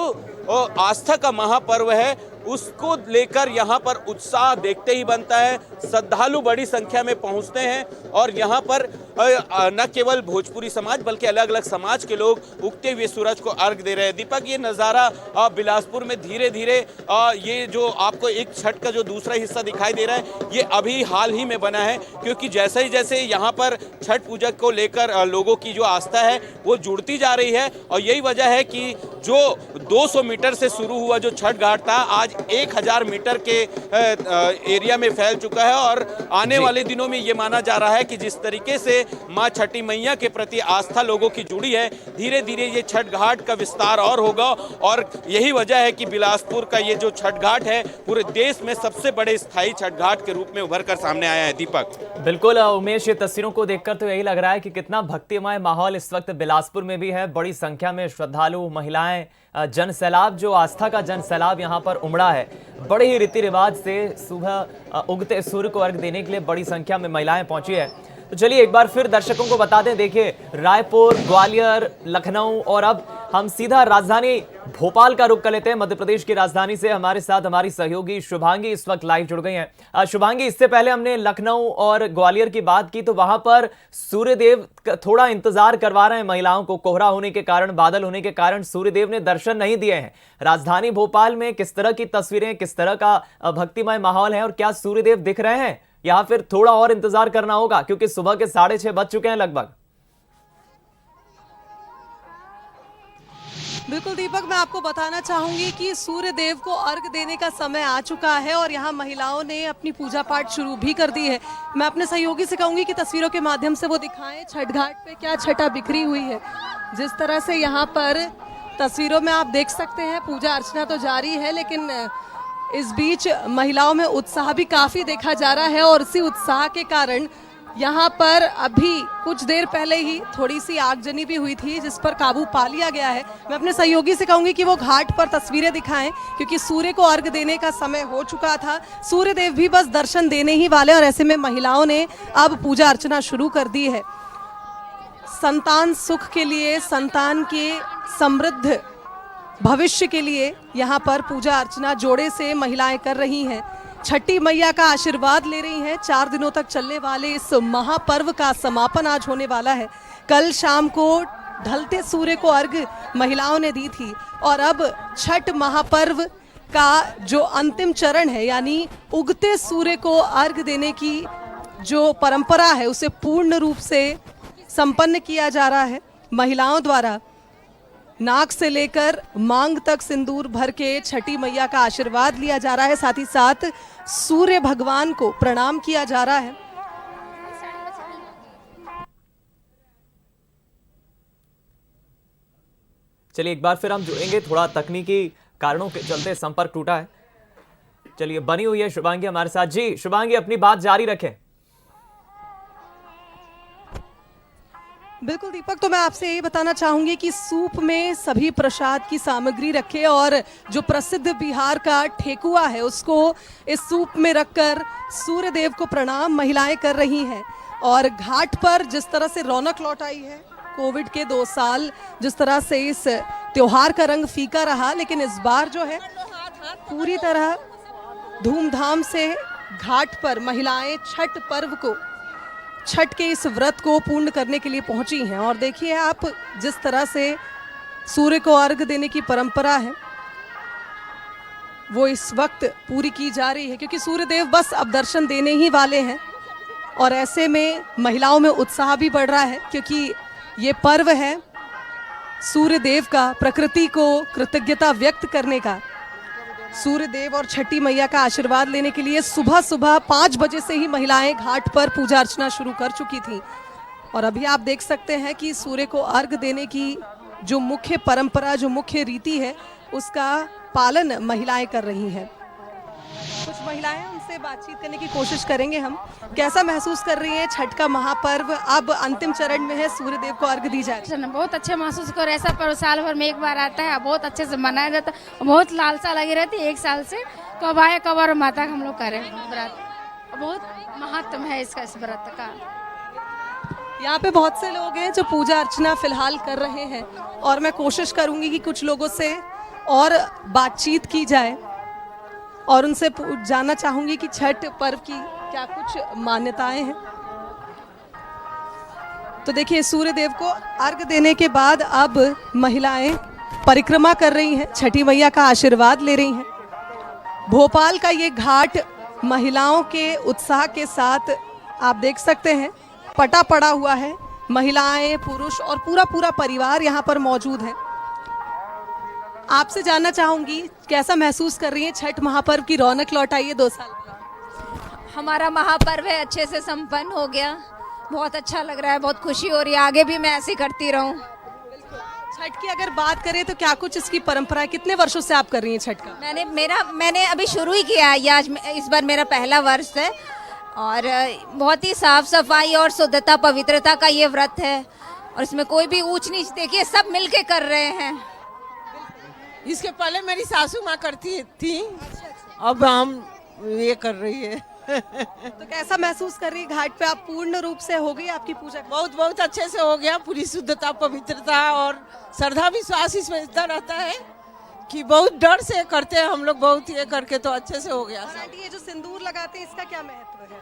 आस्था का महापर्व है उसको लेकर यहाँ पर उत्साह देखते ही बनता है। श्रद्धालु बड़ी संख्या में पहुँचते हैं, और यहाँ पर न केवल भोजपुरी समाज बल्कि अलग अलग समाज के लोग उगते हुए सूरज को अर्घ दे रहे हैं। दीपक, ये नज़ारा बिलासपुर में धीरे धीरे ये जो आपको एक छठ का जो दूसरा हिस्सा दिखाई दे रहा है ये अभी हाल ही में बना है, क्योंकि जैसे ही यहाँ पर छठ पूजा को लेकर लोगों की जो आस्था है वो जुड़ती जा रही है। और यही वजह है कि जो 200 मीटर से शुरू हुआ जो छठ घाट था आज 1000 मीटर के एरिया में फैल चुका है, और आने वाले दिनों में ये माना जा रहा है कि जिस तरीके से माँ छठी मैया के प्रति आस्था लोगों की जुड़ी है, धीरे धीरे ये छठ घाट का विस्तार और होगा। और यही वजह है कि बिलासपुर का ये जो छठ घाट है पूरे देश में सबसे बड़े स्थायी छठ घाट के रूप में उभर कर सामने आया है। दीपक, बिल्कुल उमेश, ये तस्वीरों को देखकर तो यही लग रहा है कि कितना भक्तिमय माहौल इस वक्त बिलासपुर में भी है। बड़ी संख्या में श्रद्धालु, महिलाएं, जन सैलाब, जो आस्था का जन सैलाब यहाँ पर उमड़ा है। बड़े ही रीति रिवाज से सुबह उगते सूर्य को अर्घ देने के लिए बड़ी संख्या में महिलाएं पहुंची है। तो चलिए एक बार फिर दर्शकों को बता दें, देखिए रायपुर, ग्वालियर, लखनऊ और अब हम सीधा राजधानी भोपाल का रुख कर लेते हैं। मध्य प्रदेश की राजधानी से हमारे साथ हमारी सहयोगी शुभांगी इस वक्त लाइव जुड़ गई हैं। शुभांगी, इससे पहले हमने लखनऊ और ग्वालियर की बात की तो वहां पर सूर्यदेव थोड़ा इंतजार करवा रहे हैं महिलाओं को। कोहरा होने के कारण, बादल होने के कारण सूर्यदेव ने दर्शन नहीं दिए हैं। राजधानी भोपाल में किस तरह की तस्वीरें, किस तरह का भक्तिमय माहौल है, और क्या सूर्यदेव दिख रहे हैं या फिर थोड़ा और इंतजार करना होगा, क्योंकि सुबह के 6:30 बज चुके हैं लगभग? बिल्कुल दीपक, मैं आपको बताना चाहूंगी कि सूर्य देव को अर्घ देने का समय आ चुका है और यहाँ महिलाओं ने अपनी पूजा पाठ शुरू भी कर दी है। मैं अपने सहयोगी से कहूंगी कि तस्वीरों के माध्यम से वो दिखाएं छठ घाट पे क्या छटा बिखरी हुई है। जिस तरह से यहाँ पर तस्वीरों में आप देख सकते हैं, पूजा अर्चना तो जारी है, लेकिन इस बीच महिलाओं में उत्साह भी काफी देखा जा रहा है और इसी उत्साह के कारण यहाँ पर अभी कुछ देर पहले ही थोड़ी सी आगजनी भी हुई थी जिस पर काबू पा लिया गया है। मैं अपने सहयोगी से कहूंगी कि वो घाट पर तस्वीरें दिखाएं क्योंकि सूर्य को अर्घ देने का समय हो चुका था। सूर्य देव भी बस दर्शन देने ही वाले और ऐसे में महिलाओं ने अब पूजा अर्चना शुरू कर दी है। संतान सुख के लिए, संतान के समृद्ध भविष्य के लिए यहाँ पर पूजा अर्चना जोड़े से महिलाएं कर रही हैं। छठी मैया का आशीर्वाद ले रही हैं। 4 दिनों तक चलने वाले इस महापर्व का समापन आज होने वाला है। कल शाम को ढलते सूर्य को अर्घ महिलाओं ने दी थी और अब छठ महापर्व का जो अंतिम चरण है यानी उगते सूर्य को अर्घ देने की जो परंपरा है उसे पूर्ण रूप से संपन्न किया जा रहा है। महिलाओं द्वारा नाक से लेकर मांग तक सिंदूर भर के छठी मैया का आशीर्वाद लिया जा रहा है। साथ ही साथ सूर्य भगवान को प्रणाम किया जा रहा है। चलिए एक बार फिर हम जुड़ेंगे, थोड़ा तकनीकी कारणों के चलते संपर्क टूटा है। चलिए बनी हुई है शुभांगी हमारे साथ। जी शुभांगी, अपनी बात जारी रखें। बिल्कुल दीपक, तो मैं आपसे यही बताना चाहूंगी कि सूप में सभी प्रसाद की सामग्री रखें और जो प्रसिद्ध बिहार का ठेकुआ है उसको इस सूप में रखकर सूर्य देव को प्रणाम महिलाएं कर रही हैं। और घाट पर जिस तरह से रौनक लौट आई है, कोविड के 2 साल जिस तरह से इस त्योहार का रंग फीका रहा, लेकिन इस बार जो है पूरी तरह धूमधाम से घाट पर महिलाएं छठ पर्व को, छठ के इस व्रत को पूर्ण करने के लिए पहुंची हैं। और देखिए आप जिस तरह से सूर्य को अर्घ देने की परंपरा है वो इस वक्त पूरी की जा रही है क्योंकि सूर्य देव बस अब दर्शन देने ही वाले हैं। और ऐसे में महिलाओं में उत्साह भी बढ़ रहा है क्योंकि ये पर्व है सूर्य देव का, प्रकृति को कृतज्ञता व्यक्त करने का। सूर्य देव और छठी मैया का आशीर्वाद लेने के लिए सुबह सुबह 5 बजे से ही महिलाएं घाट पर पूजा अर्चना शुरू कर चुकी थी। और अभी आप देख सकते हैं कि सूर्य को अर्घ देने की जो मुख्य परंपरा, जो मुख्य रीति है उसका पालन महिलाएं कर रही हैं। कुछ महिलाएं, उनसे बातचीत करने की कोशिश करेंगे हम। कैसा महसूस कर रही हैं छठ का महापर्व अब अंतिम चरण में है, सूर्य देव को अर्घ दी जाए? बहुत अच्छे महसूस कर, ऐसा पर्व साल भर में एक बार आता है, बहुत अच्छे से मनाया जाता है। बहुत लालसा लगी रहती है 1 साल से, कब आए कब और माता का हम लोग करें व्रत। बहुत महत्व है इसका, इस व्रत का। यहाँ पे बहुत से लोग हैं जो पूजा अर्चना फिलहाल कर रहे हैं और मैं कोशिश करूंगी कि कुछ लोगों से और बातचीत की जाए और उनसे जानना चाहूंगी कि छठ पर्व की क्या कुछ मान्यताएं हैं। तो देखिए सूर्य देव को अर्घ देने के बाद अब महिलाएं परिक्रमा कर रही हैं, छठी मैया का आशीर्वाद ले रही हैं। भोपाल का ये घाट महिलाओं के उत्साह के साथ आप देख सकते हैं पटा पड़ा हुआ है। महिलाएं, पुरुष और पूरा परिवार यहाँ पर मौजूद है। आपसे जानना चाहूंगी कैसा महसूस कर रही हैं, छठ महापर्व की रौनक लौट आई है 2 साल? हमारा महापर्व है अच्छे से संपन्न हो गया, बहुत अच्छा लग रहा है, बहुत खुशी हो रही है। आगे भी मैं ऐसे करती रहूं। छठ की अगर बात करें तो क्या कुछ इसकी परंपरा है? कितने वर्षों से आप कर रही हैं छठ का? मैंने अभी शुरू ही किया है, आज इस बार मेरा पहला वर्ष है और बहुत ही साफ सफाई और शुद्धता पवित्रता का ये व्रत है और इसमें कोई भी ऊंच नीच, देखिए सब मिलके कर रहे हैं। इसके पहले मेरी सासू माँ करती थी, अब हम ये कर रही है। तो कैसा महसूस कर रही है घाट पे आप? पूर्ण रूप से हो गई आपकी पूजा? बहुत अच्छे से हो गया। पूरी शुद्धता, पवित्रता और श्रद्धा विश्वास इसमें इतना रहता है कि बहुत डर से करते हैं हम लोग, बहुत ये करके तो अच्छे से हो गया। आंटी ये जो सिंदूर लगाते हैं इसका क्या महत्व है?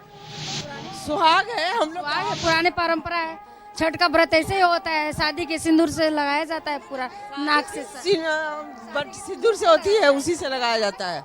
सुहाग है हम लोग, पुराने परंपरा है। छठ का व्रत ऐसे ही होता है, शादी के सिंदूर से लगाया जाता है, पूरा नाक से सिंदूर से होती है, उसी से लगाया जाता है।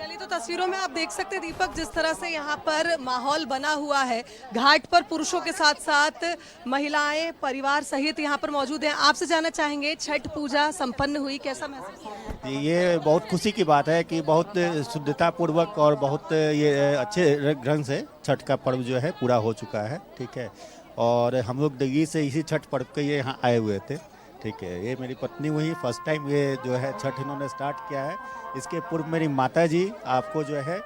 चलिए, तो तस्वीरों में आप देख सकते हैं दीपक, जिस तरह से यहाँ पर माहौल बना हुआ है। घाट पर पुरुषों के साथ साथ महिलाएं परिवार सहित यहाँ पर मौजूद हैं। आपसे जानना चाहेंगे, छठ पूजा संपन्न हुई, कैसा महसूस हुआ? ये बहुत खुशी की बात है कि बहुत शुद्धता पूर्वक और बहुत ये अच्छे ढंग से छठ का पर्व जो है पूरा हो चुका है। ठीक है, और हम लोग दिल्ली से इसी छठ पर्व के ये यहाँ आए हुए थे। ठीक है, ये मेरी पत्नी हुई फर्स्ट टाइम ये जो है छठ इन्होंने स्टार्ट किया है। इसके पूर्व मेरी माता जी आपको जो है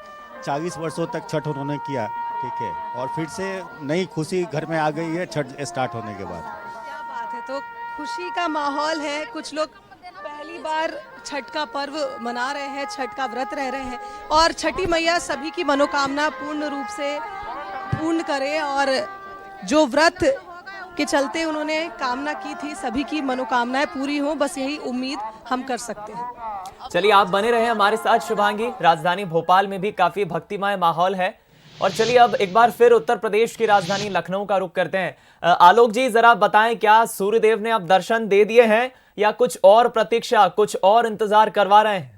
40 वर्षों तक छठ उन्होंने किया। ठीक है, और फिर से नई खुशी घर में आ गई है छठ स्टार्ट होने के बाद। क्या बात है, तो खुशी का माहौल है। कुछ लोग पहली बार छठ का पर्व मना रहे हैं, छठ का व्रत रह रहे हैं, और छठी मैया सभी की मनोकामना पूर्ण रूप से पूर्ण करे। और जो व्रत के चलते उन्होंने कामना की थी, सभी की मनोकामनाएं पूरी हों, बस यही उम्मीद हम कर सकते हैं। चलिए, आप बने रहे हमारे साथ शुभांगी। राजधानी भोपाल में भी काफी भक्तिमय माहौल है। और चलिए अब एक बार फिर उत्तर प्रदेश की राजधानी लखनऊ का रुख करते हैं। आलोक जी, जरा बताएं, क्या सूर्यदेव ने अब दर्शन दे दिए हैं या कुछ और प्रतीक्षा, कुछ और इंतजार करवा रहे हैं?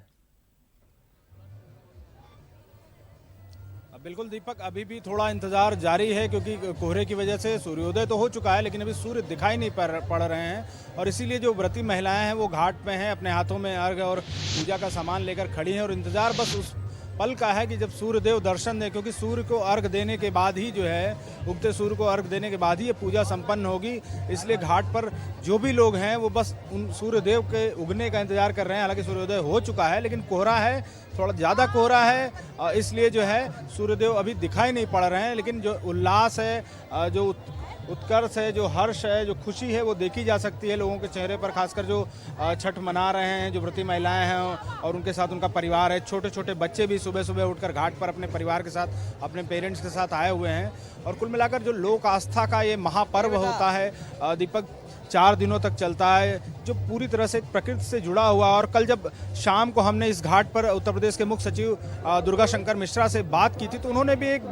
बिल्कुल दीपक, अभी भी थोड़ा इंतजार जारी है, क्योंकि कोहरे की वजह से सूर्योदय तो हो चुका है लेकिन अभी सूर्य दिखाई नहीं पड़ रहे हैं। और इसीलिए जो व्रती महिलाएं हैं वो घाट पे हैं, अपने हाथों में अर्घ और पूजा का सामान लेकर खड़ी हैं और इंतजार बस उस पल का है कि जब सूर्यदेव दर्शन दें, क्योंकि सूर्य को अर्घ देने के बाद ही जो है, उगते सूर्य को अर्घ देने के बाद ही ये पूजा संपन्न होगी। इसलिए घाट पर जो भी लोग हैं वो बस उन सूर्यदेव के उगने का इंतजार कर रहे हैं। हालांकि सूर्योदय हो चुका है लेकिन कोहरा है, थोड़ा ज़्यादा कोहरा है, इसलिए जो है सूर्यदेव अभी दिखाई नहीं पड़ रहे हैं। लेकिन जो उल्लास है, जो उत्कर्ष है, जो हर्ष है, जो खुशी है, वो देखी जा सकती है लोगों के चेहरे पर, खासकर जो छठ मना रहे हैं, जो व्रती महिलाएं हैं और उनके साथ उनका परिवार है। छोटे छोटे बच्चे भी सुबह सुबह उठकर घाट पर अपने परिवार के साथ, अपने पेरेंट्स के साथ आए हुए हैं। और कुल मिलाकर जो लोक आस्था का ये महापर्व होता है दीपक, 4 दिनों तक चलता है, जो पूरी तरह से प्रकृति से जुड़ा हुआ। और कल जब शाम को हमने इस घाट पर उत्तर प्रदेश के मुख्य सचिव दुर्गा शंकर मिश्रा से बात की थी, तो उन्होंने भी एक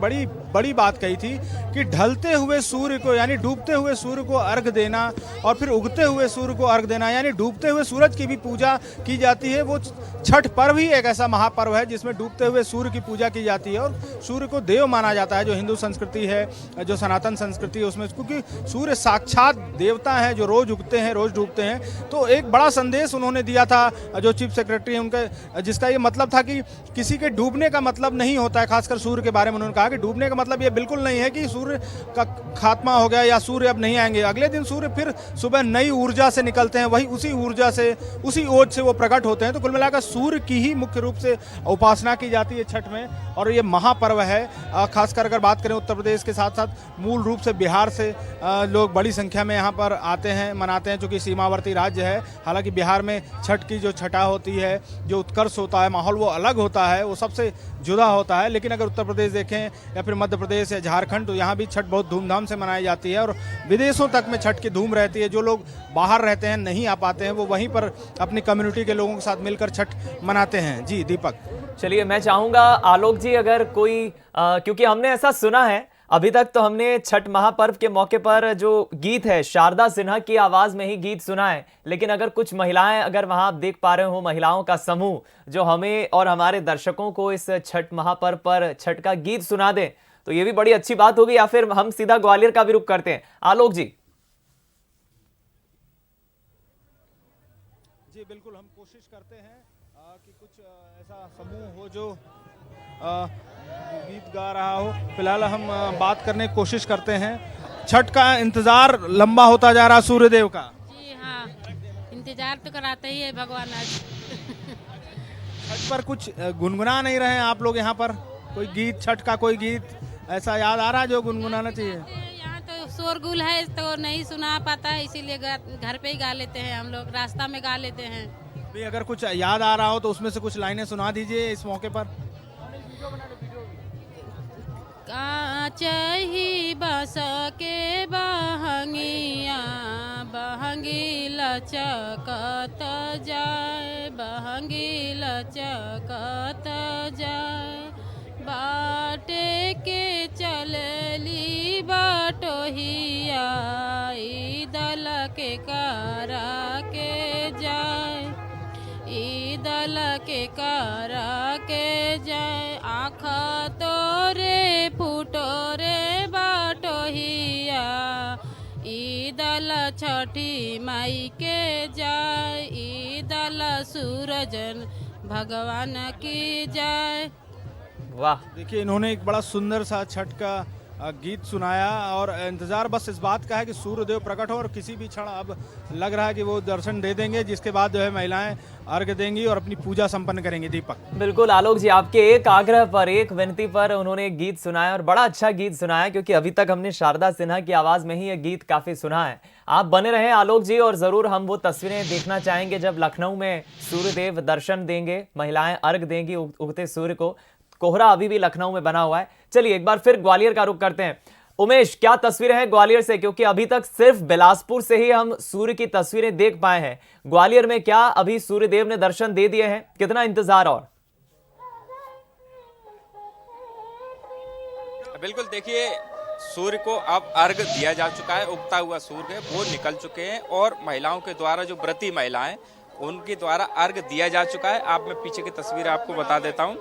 बड़ी बात कही थी कि ढलते हुए सूर्य को, यानी डूबते हुए सूर्य को अर्घ देना और फिर उगते हुए सूर्य को अर्घ देना, यानी डूबते हुए सूरज की भी पूजा की जाती है। वो छठ पर्व ही एक ऐसा महापर्व है जिसमें डूबते हुए सूर्य की पूजा की जाती है और सूर्य को देव माना जाता है। जो हिंदू संस्कृति है, जो सनातन संस्कृति है, उसमें क्योंकि सूर्य साक्षात देवता है जो रोज उगते हैं, रोज डूबते हैं। तो एक बड़ा संदेश उन्होंने दिया था, जो चीफ सेक्रेटरी है उनके, जिसका ये मतलब था कि किसी के डूबने का मतलब नहीं होता है। खासकर सूर्य के बारे में उन्होंने कहा कि डूबने का मतलब ये बिल्कुल नहीं है कि सूर्य का खात्मा हो गया या सूर्य अब नहीं आएंगे। अगले दिन सूर्य फिर सुबह नई ऊर्जा से निकलते हैं, वही उसी ऊर्जा से, उसी ओज से वो प्रकट होते हैं। तो कुल मिलाकर सूर्य की ही मुख्य रूप से उपासना की जाती है छठ में, और ये महापर्व है। खासकर अगर बात करें उत्तर प्रदेश के साथ साथ मूल रूप से बिहार से लोग बड़ी संख्या में यहाँ पर आते हैं, मनाते हैं, चूँकि सीमावर्ती राज्य है। हालांकि बिहार में छठ की जो छठा होती है, जो उत्कर्ष होता है, माहौल वो अलग होता है, वो सबसे जुदा होता है। लेकिन अगर उत्तर प्रदेश देखें या फिर मध्य प्रदेश या झारखंड, तो यहाँ भी छठ बहुत धूमधाम से मनाई जाती है और विदेशों तक में छठ की धूम रहती है। जो लोग बाहर रहते हैं, नहीं आ पाते हैं, वो वहीं पर अपनी कम्युनिटी के लोगों के साथ मिलकर छठ मनाते हैं। जी दीपक, चलिए मैं चाहूंगा आलोक जी, अगर कोई क्योंकि हमने ऐसा सुना है, अभी तक तो हमने छठ महापर्व के मौके पर जो गीत है शारदा सिन्हा की आवाज में ही गीत सुना है, लेकिन अगर कुछ महिलाएं, अगर वहां आप देख पा रहे हो, महिलाओं का समूह जो हमें और हमारे दर्शकों को इस छठ महापर्व पर छठ का गीत सुना दे, तो ये भी बड़ी अच्छी बात होगी। या फिर हम सीधा ग्वालियर का भी रुख करते हैं, आलोक जी। जी बिल्कुल, हम कोशिश करते हैं कि कुछ ऐसा समूह हो जो गीत गा रहा हो। फिलहाल हम बात करने की कोशिश करते हैं। छठ का इंतजार लंबा होता जा रहा सूर्यदेव का। जी हाँ, इंतजार तो कराते ही है भगवान। आज छठ पर कुछ गुनगुना नहीं रहे हैं आप लोग यहाँ पर? कोई गीत, छठ का कोई गीत ऐसा याद आ रहा है जो गुनगुनाना चाहिए? यहाँ तो शोरगुल है तो नहीं सुना पाता है, इसीलिए घर पे ही गा लेते हैं हम लोग, रास्ता में गा लेते हैं। भी अगर कुछ याद आ रहा हो तो उसमें से कुछ लाइनें सुना दीजिए इस मौके पर। कांच ही बस के बहंगिया, बहंगी लचकत जाए, बहंगी लचकत जाए, बाटे के चलली बटोहिया, दल के करा के जाए, दल के करा के जाए आँख तोरे फूटो रे बाटोहिया ईदल छठी माई के जाए ईदल सूरजन भगवान की जाए। वाह, देखिए इन्होंने एक बड़ा सुंदर सा छठ का गीत सुनाया और इंतजार बस इस बात का है कि सूर्यदेव प्रकट हो और किसी भी क्षण अब लग रहा है कि वो दर्शन दे देंगे, जिसके बाद जो है महिलाएं अर्घ देंगी और अपनी पूजा संपन्न करेंगी। दीपक बिल्कुल आलोक जी, आपके एक आग्रह पर, एक विनती पर उन्होंने एक गीत सुनाया और बड़ा अच्छा गीत सुनाया, क्योंकि अभी तक हमने शारदा सिन्हा की आवाज में ही ये गीत काफी सुना है। आप बने रहे आलोक जी और जरूर हम वो तस्वीरें देखना चाहेंगे जब लखनऊ में सूर्यदेव दर्शन देंगे, महिलाएं अर्घ देंगी उगते सूर्य को। कोहरा अभी भी लखनऊ में बना हुआ है। चलिए एक बार फिर ग्वालियर का रुख करते हैं। उमेश, क्या तस्वीरें हैं ग्वालियर से, क्योंकि अभी तक सिर्फ बिलासपुर से ही हम सूर्य की तस्वीरें देख पाए हैं। ग्वालियर में क्या अभी सूर्यदेव ने दर्शन दे दिए हैं, कितना इंतजार और? बिल्कुल, देखिए सूर्य को अब अर्घ दिया जा चुका है, उगता हुआ सूर्य है वो निकल चुके हैं और महिलाओं के द्वारा जो व्रती महिलाएं उनके द्वारा अर्घ दिया जा चुका है। आप मैं पीछे की तस्वीर आपको बता देता हूं।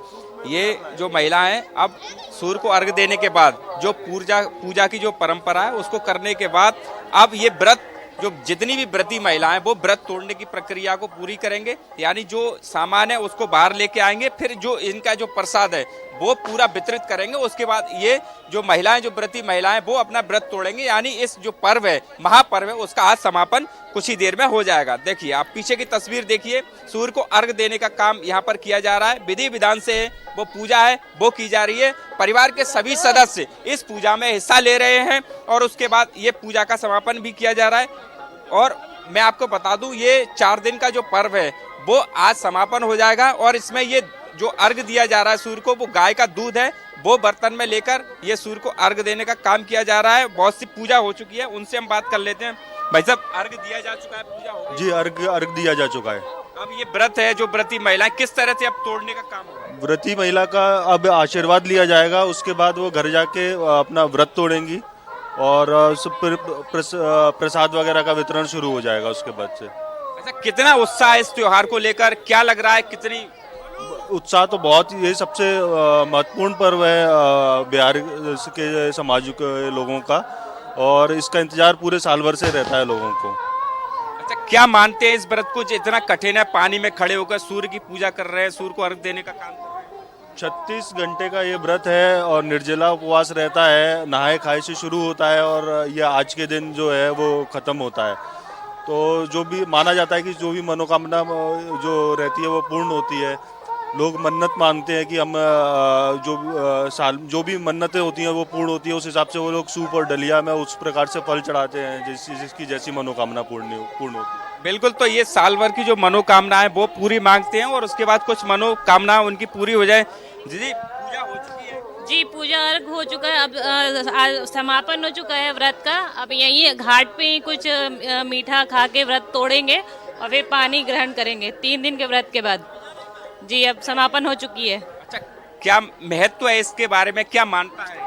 ये जो महिलाएं अब सूर्य को अर्घ देने के बाद जो पूजा की जो परंपरा है उसको करने के बाद अब ये व्रत जो जितनी भी व्रती महिलाएं वो व्रत तोड़ने की प्रक्रिया को पूरी करेंगे, यानी जो सामान है उसको बाहर लेके आएंगे, फिर जो इनका जो प्रसाद है वो पूरा वितरित करेंगे। उसके बाद ये जो महिलाएं, जो व्रती महिलाएं वो अपना व्रत तोड़ेंगे, यानी इस जो पर्व है, महापर्व है, उसका आज समापन कुछ ही देर में हो जाएगा। देखिए आप पीछे की तस्वीर देखिए, सूर्य को अर्घ देने का काम यहाँ पर किया जा रहा है। विधि विधान से वो पूजा है वो की जा रही है। परिवार के सभी सदस्य इस पूजा में हिस्सा ले रहे हैं और उसके बाद ये पूजा का समापन भी किया जा रहा है। और मैं आपको बता दूं, ये 4 दिन का जो पर्व है वो आज समापन हो जाएगा और इसमें ये जो अर्घ दिया जा रहा है सूर्य को, वो गाय का दूध है, वो बर्तन में लेकर ये सूर्य को अर्घ देने का काम किया जा रहा है। बहुत सी पूजा हो चुकी है, उनसे हम बात कर लेते हैं। भाई साहब, अर्घ दिया जा चुका है, पूजा हो गई? जी, अर्घ दिया जा चुका है। अब ये व्रत है जो व्रती महिलाएं, किस तरह से अब तोड़ने का काम होगा? व्रती महिला का अब आशीर्वाद लिया जाएगा, उसके बाद वो घर जाके अपना व्रत तोड़ेंगी और प्रसाद वगैरह का वितरण शुरू हो जाएगा उसके बाद से। अच्छा, कितना उत्साह है इस त्योहार को लेकर, क्या लग रहा है? कितनी उत्साह तो बहुत, ये सबसे महत्वपूर्ण पर्व है बिहार के समाज के लोगों का और इसका इंतजार पूरे साल भर से रहता है लोगों को। अच्छा, क्या मानते हैं इस व्रत को इतना कठिन है? पानी में खड़े होकर सूर्य की पूजा कर रहे हैं, सूर्य को अर्घ देने का काम कर रहे हैं। 36 घंटे का ये व्रत है और निर्जला उपवास रहता है, नहाए खाए से शुरू होता है और ये आज के दिन जो है वो खत्म होता है। तो जो भी माना जाता है कि जो भी मनोकामना जो रहती है वो पूर्ण होती है। लोग मन्नत मांगते हैं कि हम जो भी मन्नतें होती हैं वो पूर्ण होती है, उस हिसाब से वो लोग सूप और डलिया में उस प्रकार से फल चढ़ाते हैं जिसकी जैसी मनोकामना पूर्ण होती है। बिल्कुल, तो ये साल भर की जो मनोकामना है वो पूरी मांगते हैं और उसके बाद कुछ मनोकामना उनकी पूरी हो जाए। जी, पूजा हो चुकी है? जी, पूजा अर्घ हो चुका है, अब समापन हो चुका है व्रत का। अब यही घाट पे ही कुछ मीठा खा के व्रत तोड़ेंगे और फिर पानी ग्रहण करेंगे 3 दिन के व्रत के बाद। जी, अब समापन हो चुकी है। अच्छा, क्या महत्व है इसके बारे में, क्या मानता है?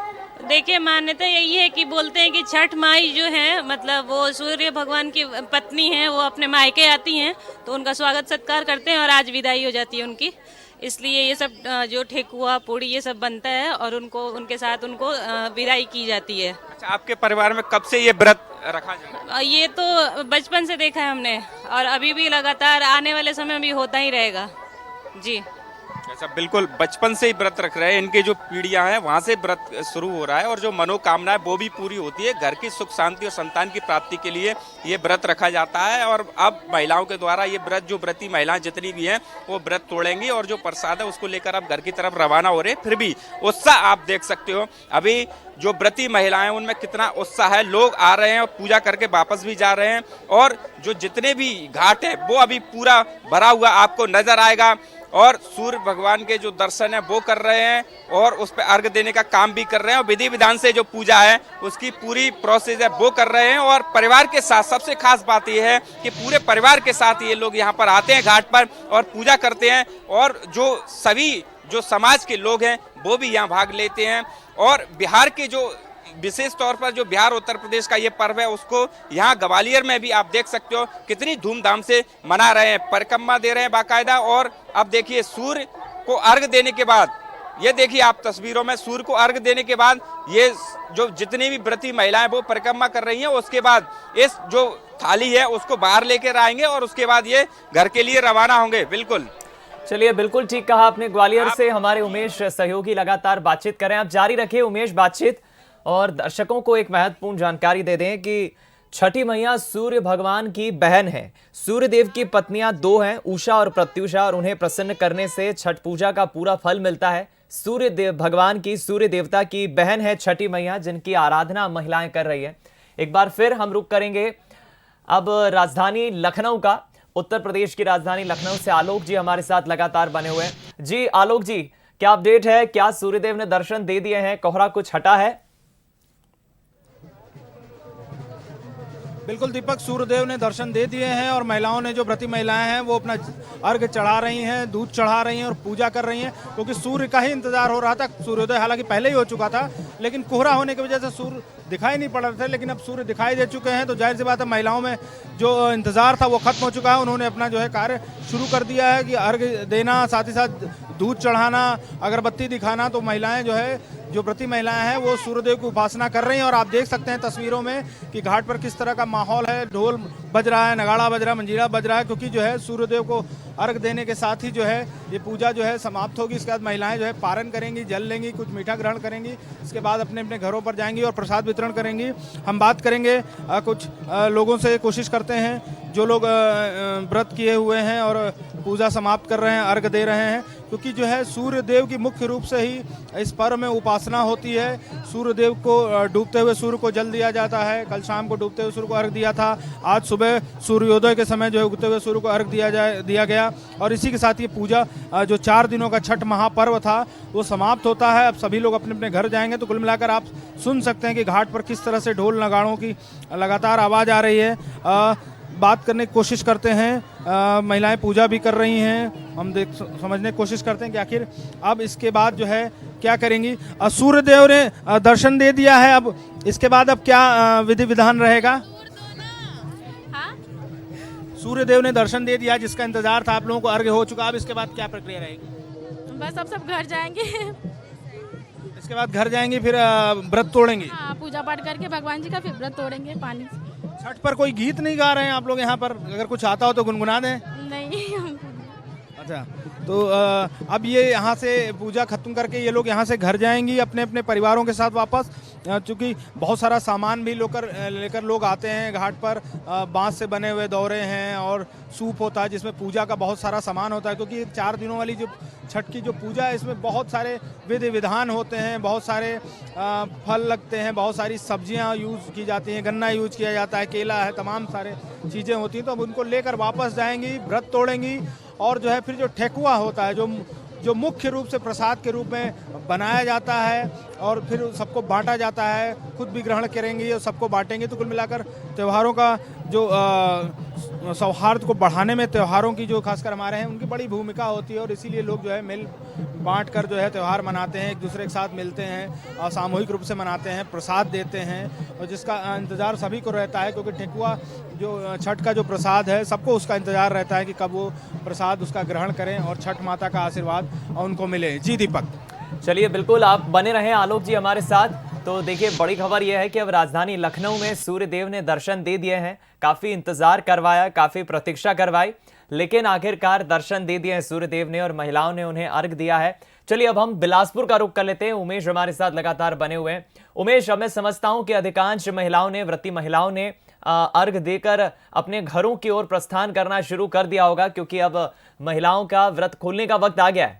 देखिए, मान्यता यही है कि बोलते हैं कि छठ माई जो है, मतलब वो सूर्य भगवान की पत्नी हैं, वो अपने मायके आती हैं तो उनका स्वागत सत्कार करते हैं और आज विदाई हो जाती है उनकी, इसलिए ये सब जो ठेकुआ पूड़ी ये सब बनता है और उनके साथ उनको विदाई की जाती है। अच्छा, आपके परिवार में कब से ये व्रत रखा जाता है? ये तो बचपन से देखा है हमने और अभी भी लगातार आने वाले समय भी होता ही रहेगा। जी, ऐसा बिल्कुल बचपन से ही व्रत रख रहे हैं, इनके जो पीढ़ियां हैं वहां से व्रत शुरू हो रहा है और जो मनोकामना है वो भी पूरी होती है। घर की सुख शांति और संतान की प्राप्ति के लिए ये व्रत रखा जाता है और अब महिलाओं के द्वारा ये व्रत, जो व्रती महिलाएं जितनी भी हैं वो व्रत तोड़ेंगी और जो प्रसाद है उसको लेकर अब घर की तरफ रवाना हो रहे हैं। फिर भी उत्साह आप देख सकते हो, अभी जो व्रती महिलाएं उनमें कितना उत्साह है। लोग आ रहे हैं और पूजा करके वापस भी जा रहे हैं और जो जितने भी घाट है वो अभी पूरा भरा हुआ आपको नजर आएगा और सूर्य भगवान के जो दर्शन है वो कर रहे हैं और उस पर अर्घ देने का काम भी कर रहे हैं और विधि विधान से जो पूजा है उसकी पूरी प्रोसेस है वो कर रहे हैं। और परिवार के साथ सबसे खास बात यह है कि पूरे परिवार के साथ ये लोग यहाँ पर आते हैं घाट पर और पूजा करते हैं और जो सभी जो समाज के लोग हैं वो भी यहाँ भाग लेते हैं। और बिहार के जो विशेष तौर पर जो बिहार उत्तर प्रदेश का ये पर्व है उसको यहाँ ग्वालियर में भी आप देख सकते हो कितनी धूमधाम से मना रहे हैं, परिक्रमा दे रहे हैं बाकायदा। और अब देखिए सूर्य को अर्घ देने के बाद, ये देखिए आप तस्वीरों में, सूर्य को अर्घ देने के बाद ये जो जितनी भी व्रती महिलाएं वो परिक्रमा कर रही हैं, उसके बाद इस जो थाली है उसको बाहर लेकर आएंगे और उसके बाद ये घर के लिए रवाना होंगे। बिल्कुल, चलिए, बिल्कुल ठीक कहा आपने। ग्वालियर से हमारे उमेश सहयोगी लगातार बातचीत कर रहे हैं। आप जारी रखिए उमेश बातचीत, और दर्शकों को एक महत्वपूर्ण जानकारी दे दें कि छठी मैया सूर्य भगवान की बहन है। सूर्य देव की पत्नियां दो हैं, उषा और प्रत्युषा, और उन्हें प्रसन्न करने से छठ पूजा का पूरा फल मिलता है। सूर्य देव भगवान की, सूर्य देवता की बहन है छठी मैया, जिनकी आराधना महिलाएं कर रही है। एक बार फिर हम रुक करेंगे अब राजधानी लखनऊ का। उत्तर प्रदेश की राजधानी लखनऊ से आलोक जी हमारे साथ लगातार बने हुए हैं। जी आलोक जी, क्या अपडेट है? क्या सूर्यदेव ने दर्शन दे दिए हैं? कोहरा कुछ हटा है? बिल्कुल दीपक, सूर्यदेव ने दर्शन दे दिए हैं और महिलाओं ने, जो व्रती महिलाएं हैं, वो अपना अर्घ चढ़ा रही हैं, दूध चढ़ा रही हैं और पूजा कर रही हैं, क्योंकि सूर्य का ही इंतजार हो रहा था। सूर्योदय हालांकि पहले ही हो चुका था, लेकिन कोहरा होने की वजह से सूर्य दिखाई नहीं पड़ रहे थे, लेकिन अब सूर्य दिखाई दे चुके हैं, तो जाहिर सी बात है महिलाओं में जो इंतजार था वो खत्म हो चुका है। उन्होंने अपना जो है कार्य शुरू कर दिया है कि अर्घ देना, साथ ही साथ दूध चढ़ाना, अगरबत्ती दिखाना। तो महिलाएं जो है, जो व्रती महिलाएं हैं, वो सूर्यदेव की उपासना कर रही हैं। और आप देख सकते हैं तस्वीरों में कि घाट पर किस तरह का माहौल है। ढोल बज रहा है, नगाड़ा बज रहा है, मंजीरा बज रहा है, क्योंकि जो है सूर्यदेव को अर्घ देने के साथ ही जो है ये पूजा जो है समाप्त होगी। इसके बाद महिलाएं जो है पारण करेंगी, जल लेंगी, कुछ मीठा ग्रहण करेंगी, इसके बाद अपने अपने घरों पर जाएंगी और प्रसाद वितरण करेंगी। हम बात करेंगे कुछ लोगों से, कोशिश करते हैं जो लोग व्रत किए हुए हैं और पूजा समाप्त कर रहे हैं, अर्घ दे रहे हैं, क्योंकि जो है सूर्य देव की मुख्य रूप से ही इस पर्व में उपासना होती है। सूर्य देव को डूबते हुए सूर्य को जल दिया जाता है। कल शाम को डूबते हुए सूर्य को अर्घ दिया था, आज सुबह सूर्योदय के समय जो है उगते हुए सूर्य को अर्घ दिया गया। और इसी के साथ ये पूजा जो 4 दिनों का छठ महापर्व था वो समाप्त होता है। अब सभी लोग अपने अपने घर जाएंगे। तो कुल मिलाकर आप सुन सकते हैं कि घाट पर किस तरह से ढोल नगाड़ों की लगातार आवाज़ आ रही है। बात करने की कोशिश करते हैं, महिलाएं पूजा भी कर रही हैं। हम समझने की कोशिश करते हैं कि आखिर अब इसके बाद जो है क्या करेंगी। सूर्यदेव ने दर्शन दे दिया है, अब इसके बाद अब क्या विधि विधान रहेगा? सूर्यदेव ने दर्शन दे दिया, जिसका इंतजार था, आप लोगों को अर्घ हो चुका। अब इसके बाद क्या प्रक्रिया रहेगी? बस अब सब घर जाएंगे। इसके बाद घर जाएंगे, फिर व्रत तोड़ेंगे। हाँ, पूजा पाठ करके भगवान जी का फिर व्रत तोड़ेंगे पानी से। छठ पर कोई गीत नहीं गा रहे हैं आप लोग यहाँ पर? अगर कुछ आता हो तो गुनगुना दें। नहीं। अच्छा, तो अब ये यहाँ से पूजा खत्म करके ये लोग यहाँ से घर जाएंगी अपने अपने परिवारों के साथ वापस, क्योंकि बहुत सारा सामान भी लेकर लोग आते हैं घाट पर। बांस से बने हुए दौरे हैं और सूप होता है, जिसमें पूजा का बहुत सारा सामान होता है, क्योंकि 4 दिनों वाली जो छठ की जो पूजा है इसमें बहुत सारे विधि विधान होते हैं, बहुत सारे फल लगते हैं, बहुत सारी सब्जियां यूज़ की जाती हैं, गन्ना यूज़ किया जाता है, केला है, तमाम सारे चीज़ें होती हैं। तो अब उनको लेकर वापस जाएंगी, व्रत तोड़ेंगी और जो है फिर जो ठेकुआ होता है, जो मुख्य रूप से प्रसाद के रूप में बनाया जाता है और फिर सबको बांटा जाता है, खुद भी ग्रहण करेंगी और सबको बांटेंगे। तो कुल मिलाकर त्योहारों का जो सौहार्द को बढ़ाने में त्योहारों की जो खासकर हमारे हैं उनकी बड़ी भूमिका होती है, और इसीलिए लोग जो है मिल बांट कर जो है त्यौहार मनाते हैं, एक दूसरे के साथ मिलते हैं और सामूहिक रूप से मनाते हैं, प्रसाद देते हैं, और जिसका इंतज़ार सभी को रहता है, क्योंकि ठेकुआ जो छठ का जो प्रसाद है सबको उसका इंतज़ार रहता है कि कब वो प्रसाद उसका ग्रहण करें और छठ माता का आशीर्वाद उनको मिले। जी दीपक। चलिए, बिल्कुल आप बने रहें आलोक जी हमारे साथ। तो देखिए, बड़ी खबर यह है कि अब राजधानी लखनऊ में सूर्यदेव ने दर्शन दे दिए हैं। काफी इंतजार करवाया, काफी प्रतीक्षा करवाई, लेकिन आखिरकार दर्शन दे दिए हैं सूर्यदेव ने और महिलाओं ने उन्हें अर्घ दिया है। चलिए, अब हम बिलासपुर का रुख कर लेते हैं। उमेश हमारे साथ लगातार बने हुए हैं। उमेश, अब मैं समझता हूं कि अधिकांश महिलाओं ने, व्रती महिलाओं ने अर्घ देकर अपने घरों की ओर प्रस्थान करना शुरू कर दिया होगा, क्योंकि अब महिलाओं का व्रत खोलने का वक्त आ गया है।